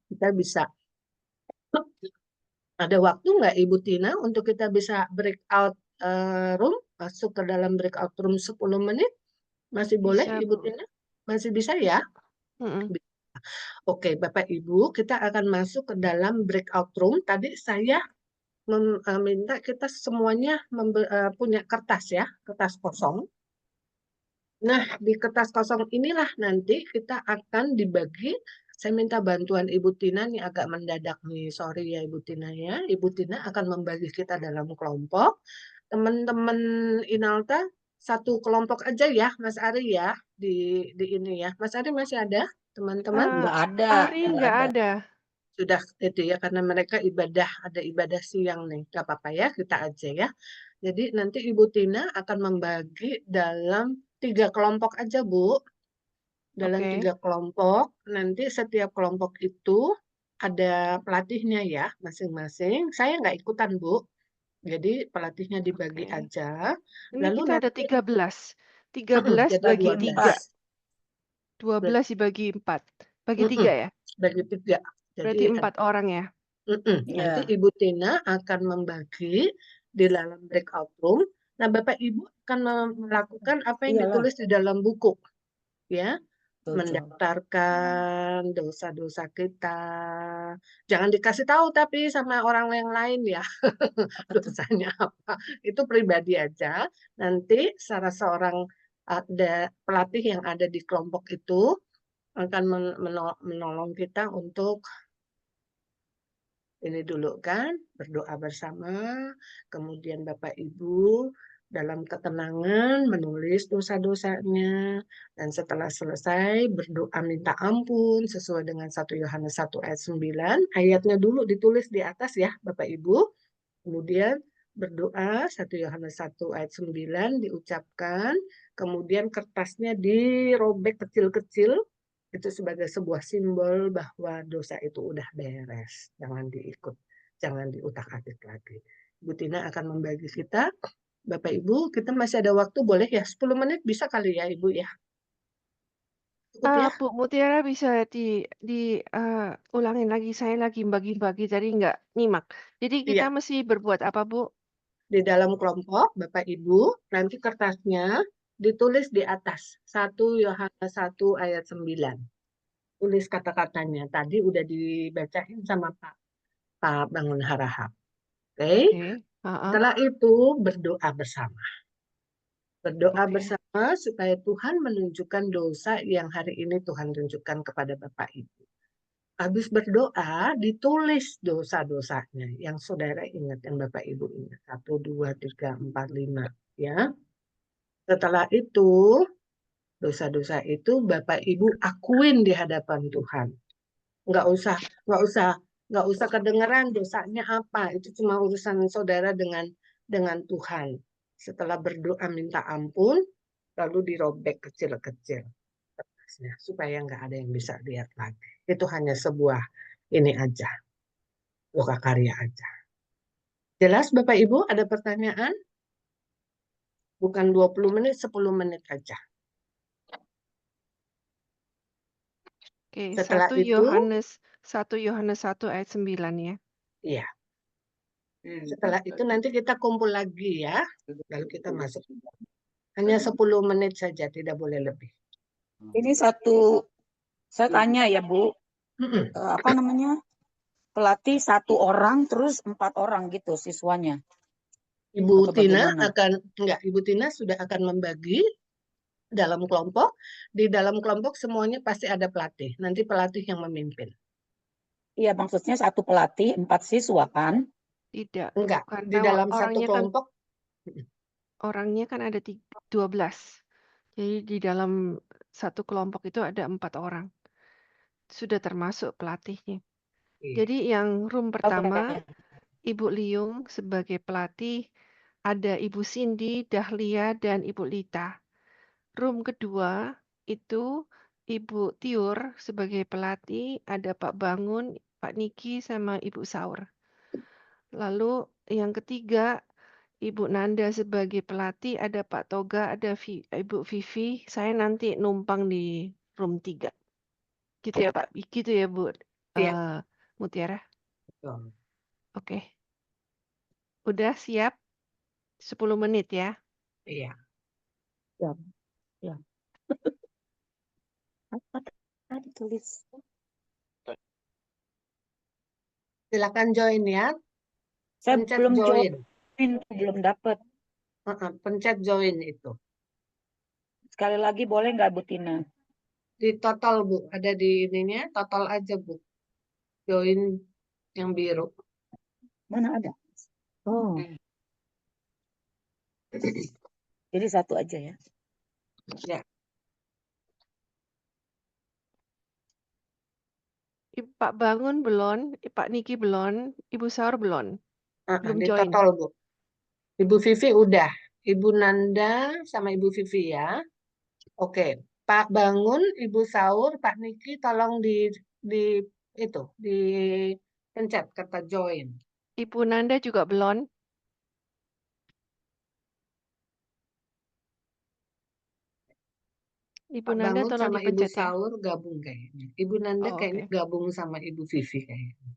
Kita bisa, ada waktu nggak Ibu Tina untuk kita bisa breakout room, masuk ke dalam breakout room 10 menit? Masih boleh
Bisa,
Ibu
Bu.
Tina? Masih bisa ya? Oke, Bapak Ibu, kita akan masuk ke dalam breakout room. Tadi saya meminta kita semuanya punya kertas ya, kertas kosong. Nah, di kertas kosong inilah nanti kita akan dibagi Saya minta bantuan Ibu Tina nih agak mendadak nih. Sorry ya Ibu Tina ya. Ibu Tina akan membagi kita dalam kelompok. Teman-teman Inalta satu kelompok aja ya Mas Ari ya di ini ya. Mas Ari masih ada teman-teman?
Nggak ada,
Ari
nggak
nggak
ada.
ada.
Sudah itu ya karena mereka ada ibadah siang nih. Gak apa-apa ya kita aja ya. Jadi nanti Ibu Tina akan membagi dalam 3 kelompok aja Bu. Dalam
Oke.
3 kelompok, nanti setiap kelompok itu ada pelatihnya ya masing-masing. Saya nggak ikutan Bu. Jadi pelatihnya dibagi
Oke.
aja.
Ini
Lalu
kita ada
nanti
13. 13
kita
bagi
12.
3. 12 dibagi 4. Bagi
Mm-mm,
3 ya?
bagi 3.
Berarti
Jadi
4 orang ya?
nanti
Ya.
Ibu Tina akan membagi di dalam breakout room. Nah, Bapak Ibu akan melakukan apa yang
Iyalah,
ditulis di dalam buku, ya,
setuju.
mendaftarkan dosa-dosa kita. Jangan dikasih tahu tapi sama orang yang lain ya, dosanya apa. Itu pribadi aja. Nanti salah seorang ada pelatih yang ada di kelompok itu akan menolong kita untuk ini dulu kan, berdoa bersama, kemudian Bapak Ibu dalam ketenangan menulis dosa-dosanya, dan setelah selesai berdoa minta ampun sesuai dengan 1 Yohanes 1 ayat 9, ayatnya dulu ditulis di atas ya Bapak Ibu, kemudian berdoa 1 Yohanes 1 ayat 9 diucapkan, kemudian kertasnya dirobek kecil-kecil, itu sebagai sebuah simbol bahwa dosa itu udah beres, jangan diutak-atik lagi. Bu Tina akan membagi kita, Bapak Ibu, kita masih ada waktu, boleh ya 10 menit bisa kali ya Ibu ya? Cukup ya?
Bu Mutiara bisa ulangin lagi, saya lagi bagi-bagi tadi nggak nyimak. Jadi kita
Iya,
mesti berbuat apa Bu?
di dalam kelompok Bapak Ibu, nanti kertasnya ditulis di atas 1 Yohanes 1 ayat 9. Tulis kata-katanya, tadi udah dibacain sama Pak Bangun Harahap. Oke?
Oke.
Setelah itu berdoa bersama. Berdoa
Oke.
bersama supaya Tuhan menunjukkan dosa yang hari ini Tuhan tunjukkan kepada Bapak Ibu. Habis berdoa, ditulis dosa-dosanya yang saudara ingat, yang Bapak Ibu ingat. 1, 2, 3, 4, 5. Ya. Setelah itu, dosa-dosa itu Bapak Ibu akuin di hadapan Tuhan. Nggak usah kedengeran dosanya apa. Itu cuma urusan saudara dengan Tuhan. Setelah berdoa minta ampun, lalu dirobek kecil-kecil kertasnya, supaya nggak ada yang bisa lihat lagi. Itu hanya sebuah ini aja, loka karya aja. Jelas Bapak Ibu, ada pertanyaan? Bukan 20 menit, 10 menit aja.
Oke,
Setelah
1
itu,
Yohanes 1 ayat 9 ya.
iya. Setelah itu nanti kita kumpul lagi ya, lalu kita masuk. Hanya 10 menit saja, tidak boleh lebih.
Ini saya tanya ya Bu, apa namanya? Pelatih 1 orang terus 4 orang gitu siswanya.
Ibu
Atau
Tina
bagaimana?
Ibu Tina sudah akan membagi dalam kelompok. Di dalam kelompok semuanya pasti ada pelatih. Nanti pelatih yang memimpin.
Iya, maksudnya 1 pelatih 4 siswa kan?
Tidak,
Enggak, di
karena
dalam satu
orangnya kan
kelompok.
orangnya kan ada 12. Jadi di dalam satu kelompok itu ada 4 orang. Sudah termasuk pelatihnya.
Iya.
Jadi yang room pertama,
Oke.
Ibu Liung sebagai pelatih, ada Ibu Cindy, Dahlia, dan Ibu Lita. Room kedua itu Ibu Tiur sebagai pelatih, ada Pak Bangun, Pak Niki, sama Ibu Saur. Lalu yang ketiga, Ibu Nanda sebagai pelatih, ada Pak Toga, ada Ibu Vivi. Saya nanti numpang di room 3. Gitu ya Pak, gitu ya Bu
Iya.
Mutiara.
Betul.
Oke. Udah siap? 10 menit ya.
Iya.
Ya. Apa tadi tulis?
Silakan join ya.
Saya
Pencet
belum
join.
belum dapat.
Pencet join itu.
Sekali lagi boleh nggak Bu Tina?
Di total Bu, ada di ininya, total aja Bu. Join yang biru.
Mana ada? Oh, jadi satu aja ya.
Ya,
Pak Bangun belum, Pak Niki belum, Ibu Saur belum. Belum
di
join.
total Bu. Ibu Vivi udah. Ibu Nanda sama Ibu Vivi ya. Oke, Pak Bangun, Ibu Saur, Pak Niki tolong di itu di pencet kata join.
Ibu Nanda juga belum. Ibu
Pak
Nanda
Bangun
tolong
sama Ibu
dipencet ya.
Saur gabung kayaknya. Ibu Nanda
Oh,
kayaknya
oke.
gabung sama Ibu Vivi kayaknya.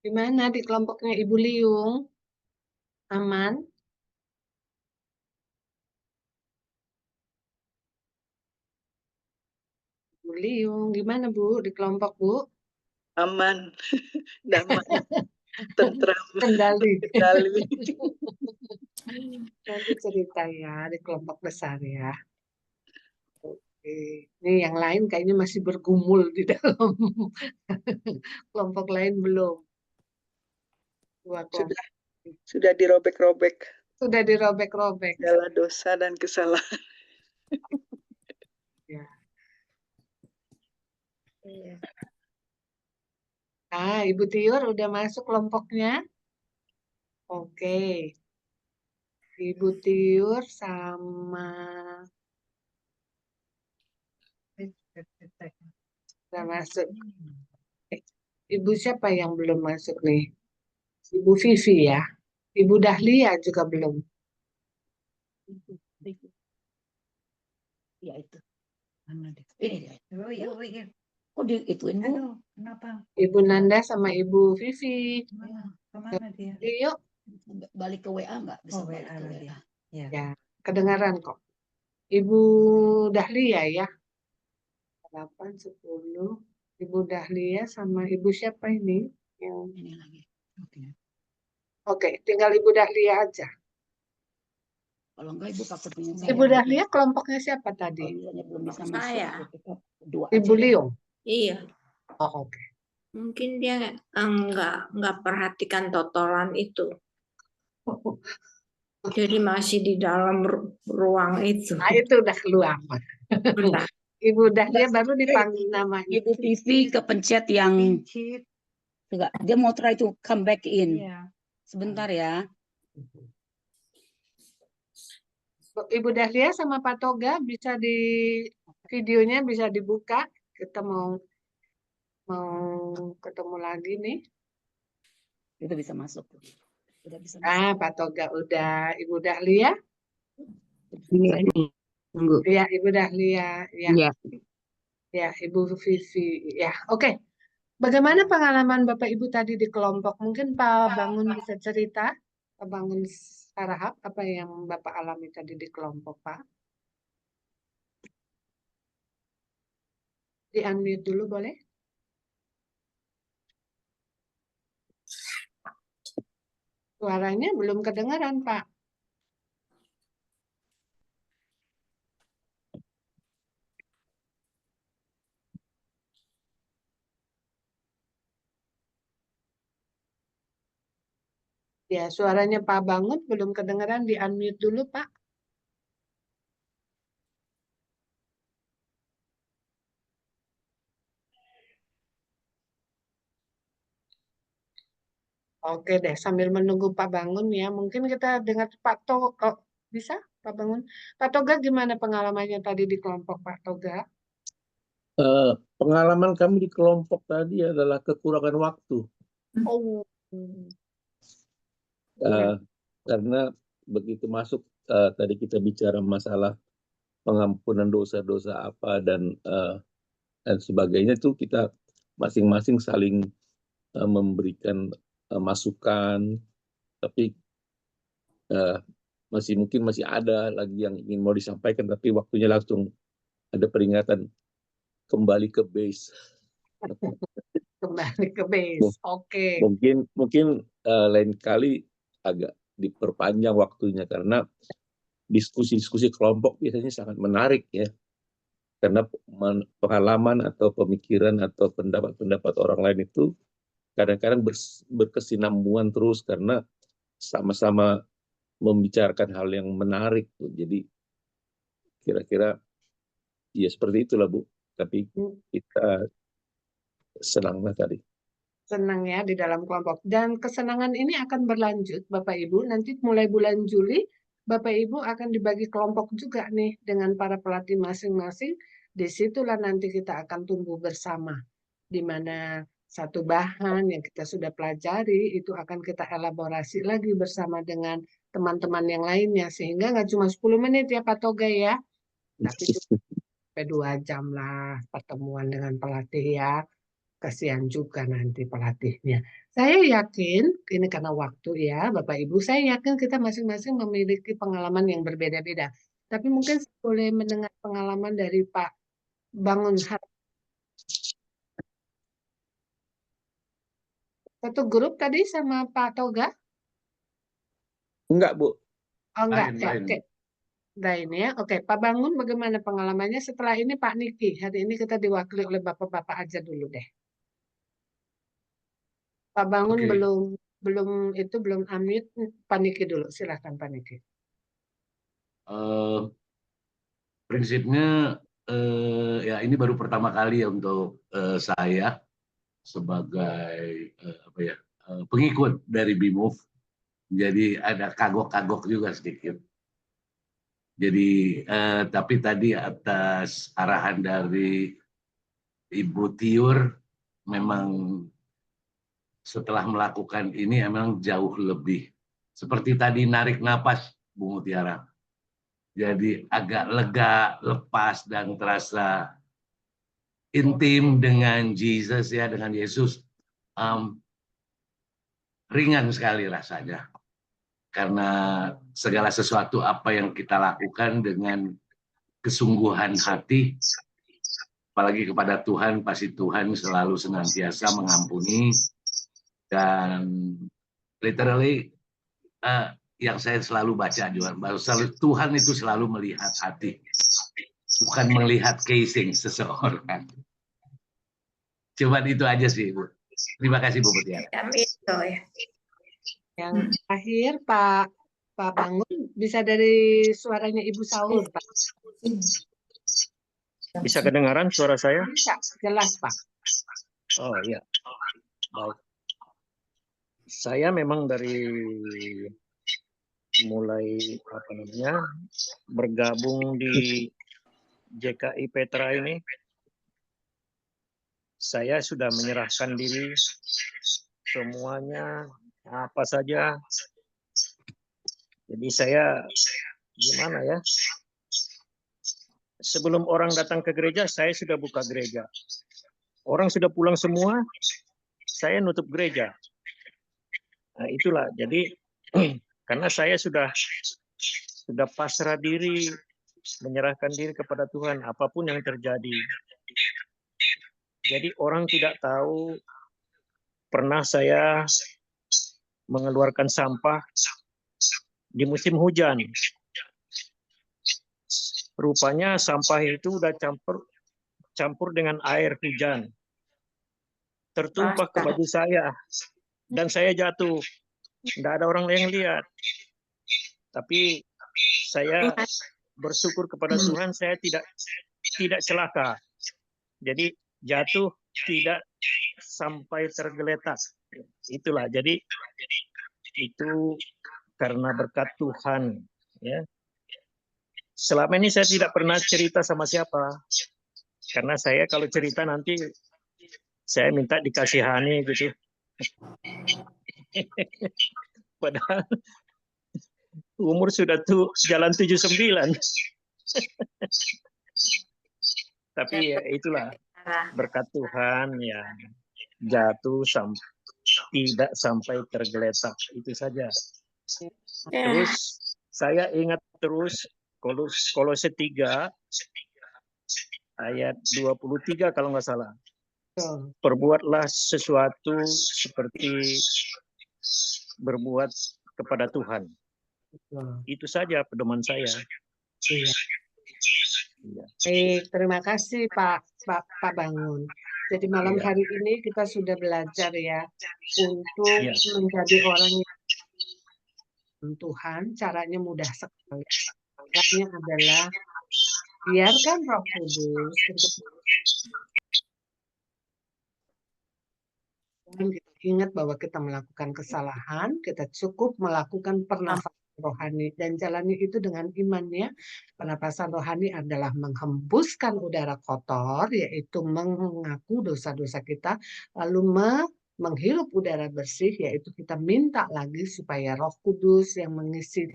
Gimana di kelompoknya Ibu Liung? Aman? Bu Liung, gimana Bu di kelompok Bu?
Aman, damai, tentram,
Kendali.
kendali.
Nanti cerita ya di kelompok besar ya. Oke. Ini yang lain kayaknya masih bergumul di dalam kelompok lain belum. Dua kelompok.
Sudah dirobek-robek
Sudah dirobek-robek.
segala dosa dan kesalahan.
Ya.
Iya.
Ibu Tiur udah masuk kelompoknya? Oke. Ibu Tiur sama udah masuk. Ibu siapa yang belum masuk nih? Ibu Vivi ya. Ibu Dahlia juga belum.
Ya itu. Mana deh? Ini dia. Oh iya. Kok diituin Bu?
Kenapa?
Ibu Nanda sama Ibu Vivi.
Kemana dia?
Yuk.
Balik ke WA nggak? Bisa
Oh,
balik
WA
ke
lagi.
WA.
Ya.
Ya, kedengaran kok. Ibu Dahlia ya. 8, 10. Ibu Dahlia sama Ibu siapa ini? Yang...
Ini lagi.
Oke, tinggal Ibu Dahlia aja.
Kalau enggak Ibu pakai punya saya.
Ibu Dahlia kelompoknya siapa tadi?
Kalau misalnya belum bisa masuk,
Saya.
kita dua
Ibu
aja.
Liung.
Iya,
Oh, oke.
mungkin dia enggak perhatikan totolan itu. Jadi masih di dalam ruang itu.
Nah, itu udah keluar.
Bentar.
Ibu Dahlia baru dipanggil namanya.
Ibu Vivi kepencet yang enggak, dia mau try to come back in.
Iya.
Sebentar ya.
Ibu Dahlia sama Pak Toga bisa di videonya bisa dibuka. Kita mau ketemu lagi nih.
Itu bisa masuk. Udah bisa masuk.
Pak Toga udah. Ibu Dahlia?
Iya nih, tunggu.
Ya, Ibu Dahlia. Ya.
Iya.
Ya, Ibu Vivi. Ya, oke. Bagaimana pengalaman Bapak Ibu tadi di kelompok? Mungkin Pak Bangun bisa cerita, Pak Bangun Sarahap, apa yang Bapak alami tadi di kelompok, Pak? Di-unmute dulu boleh? Suaranya belum kedengaran, Pak. Ya, suaranya Pak Bangun belum kedengaran, di-unmute dulu, Pak. Oke deh, sambil menunggu Pak Bangun ya, mungkin kita dengar Pak Toga. Bisa, Pak Bangun? Pak Toga gimana pengalamannya tadi di kelompok, Pak Toga?
Pengalaman kami di kelompok tadi adalah kekurangan waktu.
Oh.
Karena begitu masuk tadi kita bicara masalah pengampunan dosa-dosa apa dan sebagainya itu kita masing-masing saling memberikan masukan, tapi mungkin masih ada lagi yang ingin mau disampaikan, tapi waktunya langsung ada peringatan kembali ke base.
Kembali ke base, oke.
Mungkin lain kali agak diperpanjang waktunya karena diskusi-diskusi kelompok biasanya sangat menarik ya. Karena pengalaman atau pemikiran atau pendapat-pendapat orang lain itu kadang-kadang berkesinambungan terus karena sama-sama membicarakan hal yang menarik. Jadi kira-kira ya seperti itulah Bu. Tapi kita senanglah tadi.
Senang ya di dalam kelompok. Dan kesenangan ini akan berlanjut Bapak Ibu. Nanti mulai bulan Juli Bapak Ibu akan dibagi kelompok juga nih dengan para pelatih masing-masing. Disitulah nanti kita akan tumbuh bersama. Di mana satu bahan yang kita sudah pelajari itu akan kita elaborasi lagi bersama dengan teman-teman yang lainnya. Sehingga nggak cuma 10 menit ya Pak Toga ya. Tapi sampai 2 jam lah pertemuan dengan pelatih ya. Kasihan juga nanti pelatihnya. Saya yakin, ini karena waktu ya Bapak Ibu, saya yakin kita masing-masing memiliki pengalaman yang berbeda-beda. Tapi mungkin saya boleh mendengar pengalaman dari Pak Bangun Hati. Satu grup tadi sama Pak Toga?
Enggak, Bu.
Oh enggak, ya,
Lain.
oke. Lain ya, oke. Pak Bangun bagaimana pengalamannya? Setelah ini Pak Niki, hari ini kita diwakili oleh Bapak-Bapak aja dulu deh. Pak Bangun
Oke.
belum unmute. Pak Niki dulu, silakan Pak Niki.
Prinsipnya ya ini baru pertama kali ya untuk saya sebagai pengikut dari BIMOVE. Jadi ada kagok-kagok juga sedikit. Jadi tapi tadi atas arahan dari Ibu Tiur, memang setelah melakukan ini emang jauh lebih seperti tadi narik napas, Bu Mutiara. Jadi agak lega, lepas, dan terasa intim dengan Jesus ya, dengan Yesus. Ringan sekali rasanya. Karena segala sesuatu apa yang kita lakukan dengan kesungguhan hati, apalagi kepada Tuhan, pasti Tuhan selalu senantiasa mengampuni. Dan literally yang saya selalu baca juga, bahwa Tuhan itu selalu melihat hati, bukan melihat casing seseorang. Cuman itu aja sih, Bu. Terima kasih, Bu Mutiara.
Yang terakhir Pak Bangun, bisa dari suaranya Ibu Saul, Pak.
Bisa kedengaran suara saya?
Bisa, jelas Pak.
Oh iya. Baik. Saya memang dari mulai bergabung di JKI Petra ini, saya sudah menyerahkan diri semuanya, apa saja. Jadi saya gimana ya? Sebelum orang datang ke gereja, saya sudah buka gereja. Orang sudah pulang semua, saya nutup gereja. Nah, itulah. Jadi karena saya sudah pasrah diri, menyerahkan diri kepada Tuhan apapun yang terjadi. Jadi orang tidak tahu pernah saya mengeluarkan sampah di musim hujan. Rupanya sampah itu udah campur dengan air hujan. Tertumpah ke baju saya dan saya jatuh. Tidak ada orang yang lihat. Tapi saya bersyukur kepada Tuhan, saya tidak celaka. Jadi jatuh tidak sampai tergeletak. Itulah. Jadi itu karena berkat Tuhan. Ya. Selama ini saya tidak pernah cerita sama siapa. Karena saya kalau cerita nanti saya minta dikasihani gitu. Padahal umur sudah jalan 79. Tapi ya itulah berkat Tuhan ya, jatuh tidak sampai tergeletak, itu saja. Terus saya ingat terus Kolose 3 ayat 23 kalau nggak salah. Perbuatlah sesuatu seperti berbuat kepada Tuhan. Itu saja pedoman saya.
Iya. Baik, terima kasih Pak Bangun. Jadi malam hari ini kita sudah belajar ya untuk menjadi orang yang Tuhan. Caranya mudah sekali. Caranya adalah biarkan Roh Kudus untuk kita ingat bahwa kita melakukan kesalahan, kita cukup melakukan pernafasan rohani, dan jalannya itu dengan imannya. Pernafasan rohani adalah menghembuskan udara kotor, yaitu mengaku dosa-dosa kita, lalu menghirup udara bersih, yaitu kita minta lagi supaya Roh Kudus yang mengisi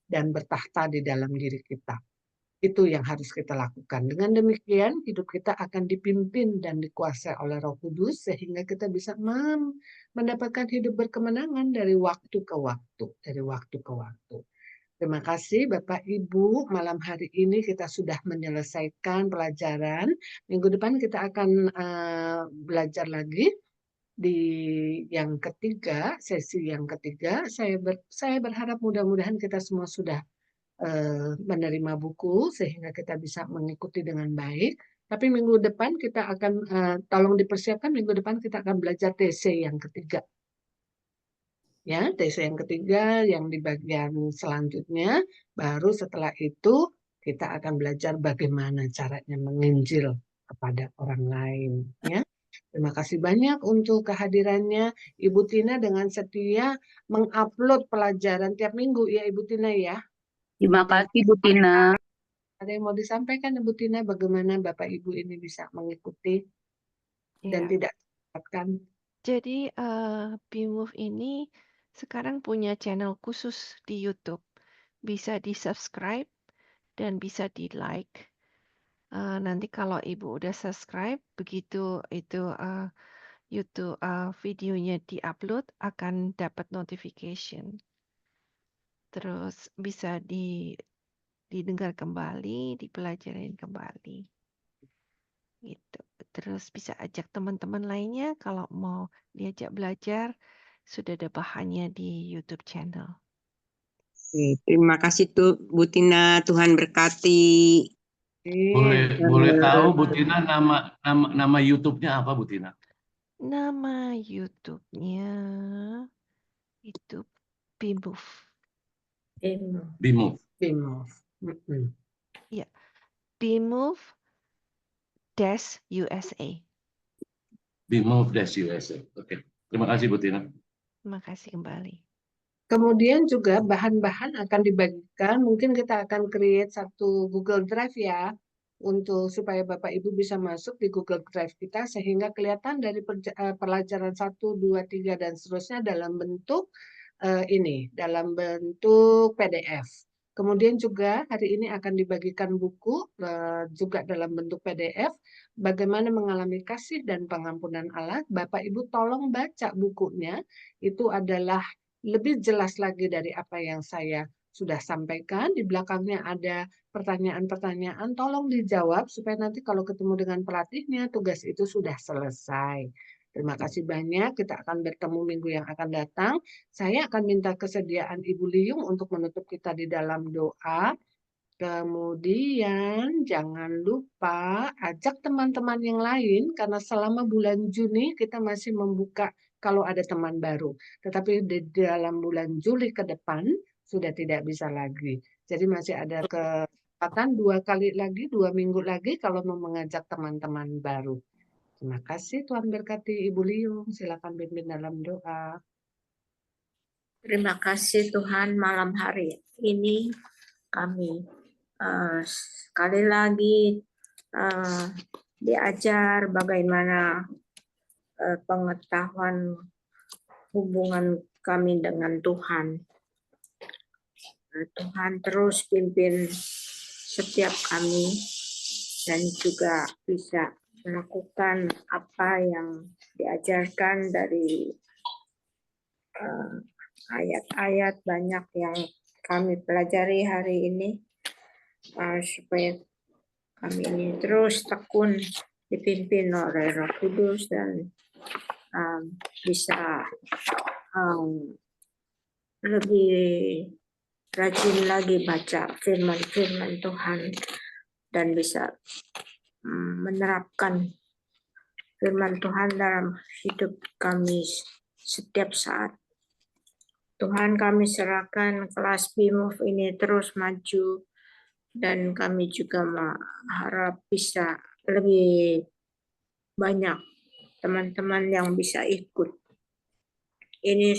dan bertahta di dalam diri kita. Itu yang harus kita lakukan. Dengan demikian, hidup kita akan dipimpin dan dikuasai oleh Roh Kudus sehingga kita bisa mendapatkan hidup berkemenangan dari waktu ke waktu, Terima kasih Bapak Ibu, malam hari ini kita sudah menyelesaikan pelajaran. Minggu depan kita akan belajar lagi di yang ketiga, sesi yang ketiga. Saya berharap mudah-mudahan kita semua sudah menerima buku sehingga kita bisa mengikuti dengan baik. Tapi minggu depan kita akan tolong dipersiapkan, minggu depan kita akan belajar TC yang ketiga. Ya, TC yang ketiga yang di bagian selanjutnya, baru setelah itu kita akan belajar bagaimana caranya menginjil kepada orang lain. Ya, terima kasih banyak untuk kehadirannya. Ibu Tina dengan setia mengupload pelajaran tiap minggu ya Ibu Tina ya.
Terima kasih Bu Tina.
Ada yang mau disampaikan Ibu Tina bagaimana Bapak Ibu ini bisa mengikuti dan
Ya,
tidak dapatkan?
jadi BMove ini sekarang punya channel khusus di YouTube. Bisa di-subscribe dan bisa di-like. Nanti kalau Ibu udah subscribe, begitu itu YouTube videonya di-upload akan dapat notification. Terus bisa didengar kembali, dipelajarin kembali. Gitu. Terus bisa ajak teman-teman lainnya kalau mau diajak belajar, sudah ada bahannya di YouTube channel.
Terima kasih tuh Bu Tina, Tuhan berkati.
Boleh tahu Bu Tina nama YouTube-nya apa Bu Tina?
Nama YouTube-nya itu BMove.
BMove.
Ya, BMove USA.
BMove-USA. Oke. Terima kasih Bu Tina.
Terima kasih kembali.
Kemudian juga bahan-bahan akan dibagikan, mungkin kita akan create satu Google Drive ya, untuk supaya Bapak Ibu bisa masuk di Google Drive kita sehingga kelihatan dari pelajaran 1, 2, 3 dan seterusnya dalam bentuk dalam bentuk PDF. Kemudian juga hari ini akan dibagikan buku juga dalam bentuk PDF, bagaimana mengalami kasih dan pengampunan Allah. Bapak Ibu tolong baca bukunya, itu adalah lebih jelas lagi dari apa yang saya sudah sampaikan. Di belakangnya ada pertanyaan-pertanyaan, tolong dijawab supaya nanti kalau ketemu dengan pelatihnya, tugas itu sudah selesai. Terima kasih banyak, kita akan bertemu minggu yang akan datang. Saya akan minta kesediaan Ibu Liung untuk menutup kita di dalam doa. Kemudian jangan lupa ajak teman-teman yang lain karena selama bulan Juni kita masih membuka kalau ada teman baru. Tetapi di dalam bulan Juli ke depan sudah tidak bisa lagi. Jadi masih ada kesempatan 2 kali lagi, 2 minggu lagi kalau mau mengajak teman-teman baru. Terima kasih, Tuhan berkati Ibu Liung. Silakan pimpin dalam doa.
Terima kasih Tuhan, malam hari ini kami sekali lagi diajar bagaimana pengetahuan hubungan kami dengan Tuhan. Tuhan terus pimpin setiap kami dan juga bisa melakukan apa yang diajarkan dari ayat-ayat banyak yang kami pelajari hari ini, supaya kami ini terus tekun dipimpin oleh Roh Kudus dan bisa lebih rajin lagi baca firman-firman Tuhan dan bisa menerapkan firman Tuhan dalam hidup kami setiap saat. Tuhan, kami serahkan kelas BMove ini terus maju dan kami juga harap bisa lebih banyak teman-teman yang bisa ikut. Ini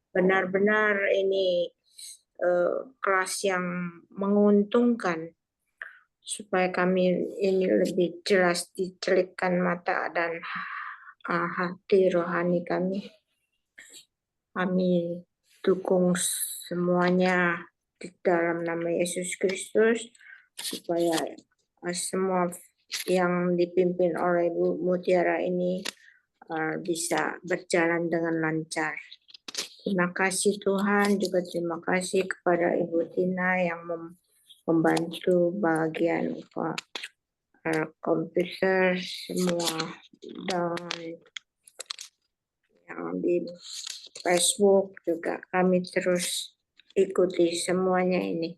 benar-benar ini kelas yang menguntungkan supaya kami ini lebih jelas dicelikkan mata dan hati rohani kami. Kami dukung semuanya di dalam nama Yesus Kristus, supaya semua yang dipimpin oleh Bu Mutiara ini bisa berjalan dengan lancar. Terima kasih Tuhan, juga terima kasih kepada Ibu Tina yang membantu bagian komputer semua, dan yang di Facebook juga kami terus ikuti semuanya ini.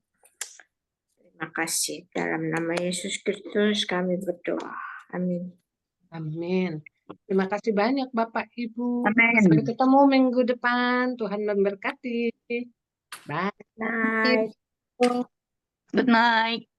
Terima kasih. Dalam nama Yesus Kristus kami berdoa. Amin.
Amin. Terima kasih banyak Bapak Ibu.
Amin.
Sampai ketemu minggu depan. Tuhan memberkati. Bye.
Night.
Good night.